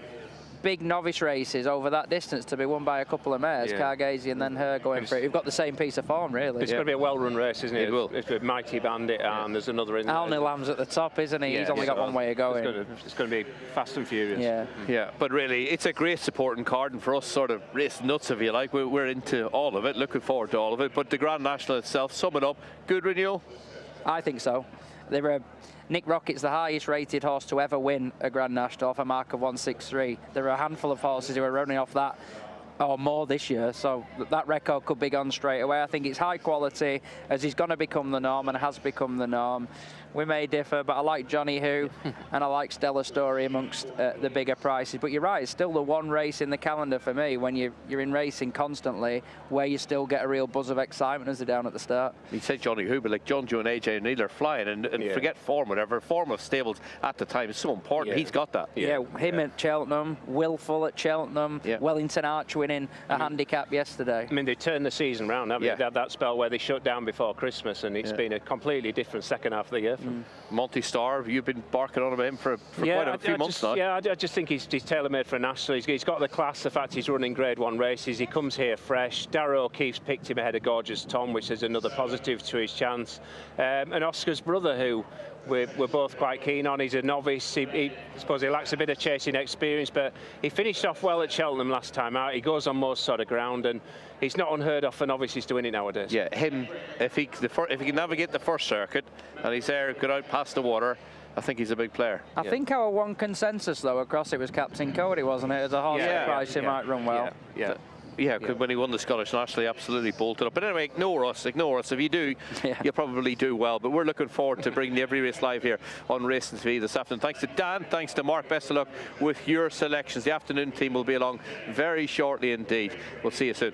big novice races over that distance to be won by a couple of mares, Cargazzi and then her going for it. You've got the same piece of form, really. It's going to be a well-run race, isn't it? It will. It's with Mighty Bandit, and there's another in there. Alney Lamb's at the top, isn't he? He's only got one way of going. It's going to be fast and furious. Yeah, but really, it's a great supporting card, and for us, sort of race nuts, if you like, we're into all of it, looking forward to all of it. But the Grand National itself, sum it up, good renewal? I think so. They were Nick Rocket's the highest rated horse to ever win a Grand National off a mark of 163. There are a handful of horses who are running off that or more this year, so that record could be gone straight away. I think it's high quality, as he's going to become the norm and has become the norm. We may differ, but I like Johnny Who and I like Stella Story amongst the bigger prices. But you're right, it's still the one race in the calendar for me when you're in racing constantly where you still get a real buzz of excitement as they're down at the start. He said Johnny Who, but like John Joe and AJ O'Neill are flying, and forget form, whatever. Form of stables at the time is so important. He's got that. Yeah, him at Cheltenham, Willful at Cheltenham, Wellington Arch winning a handicap yesterday. I mean, they turned the season round, haven't they? They had that spell where they shut down before Christmas, and it's been a completely different second half of the year. Monty Starr, you've been barking on about him for quite a few months now. Yeah, I just think he's tailor-made for a national. He's got the class, the fact he's running Grade 1 races. He comes here fresh. Darrow O'Keefe's picked him ahead of Gorgeous Tom, which is another positive to his chance. And Oscar's brother, who we're both quite keen on. He's a novice. I suppose he lacks a bit of chasing experience, but he finished off well at Cheltenham last time out. He goes on most sort of ground, and he's not unheard of for novices to win it nowadays. Yeah, him, if he can navigate the first circuit and he's there, get out past the water, I think he's a big player. I think our one consensus, though, across it was Captain Cody, wasn't it? As a horse price, he might run well. Yeah, because when he won the Scottish National, he absolutely bolted up. But anyway, ignore us. If you do, you'll probably do well. But we're looking forward to bringing every race live here on Racing TV this afternoon. Thanks to Dan, thanks to Mark. Best of luck with your selections. The afternoon team will be along very shortly indeed. We'll see you soon.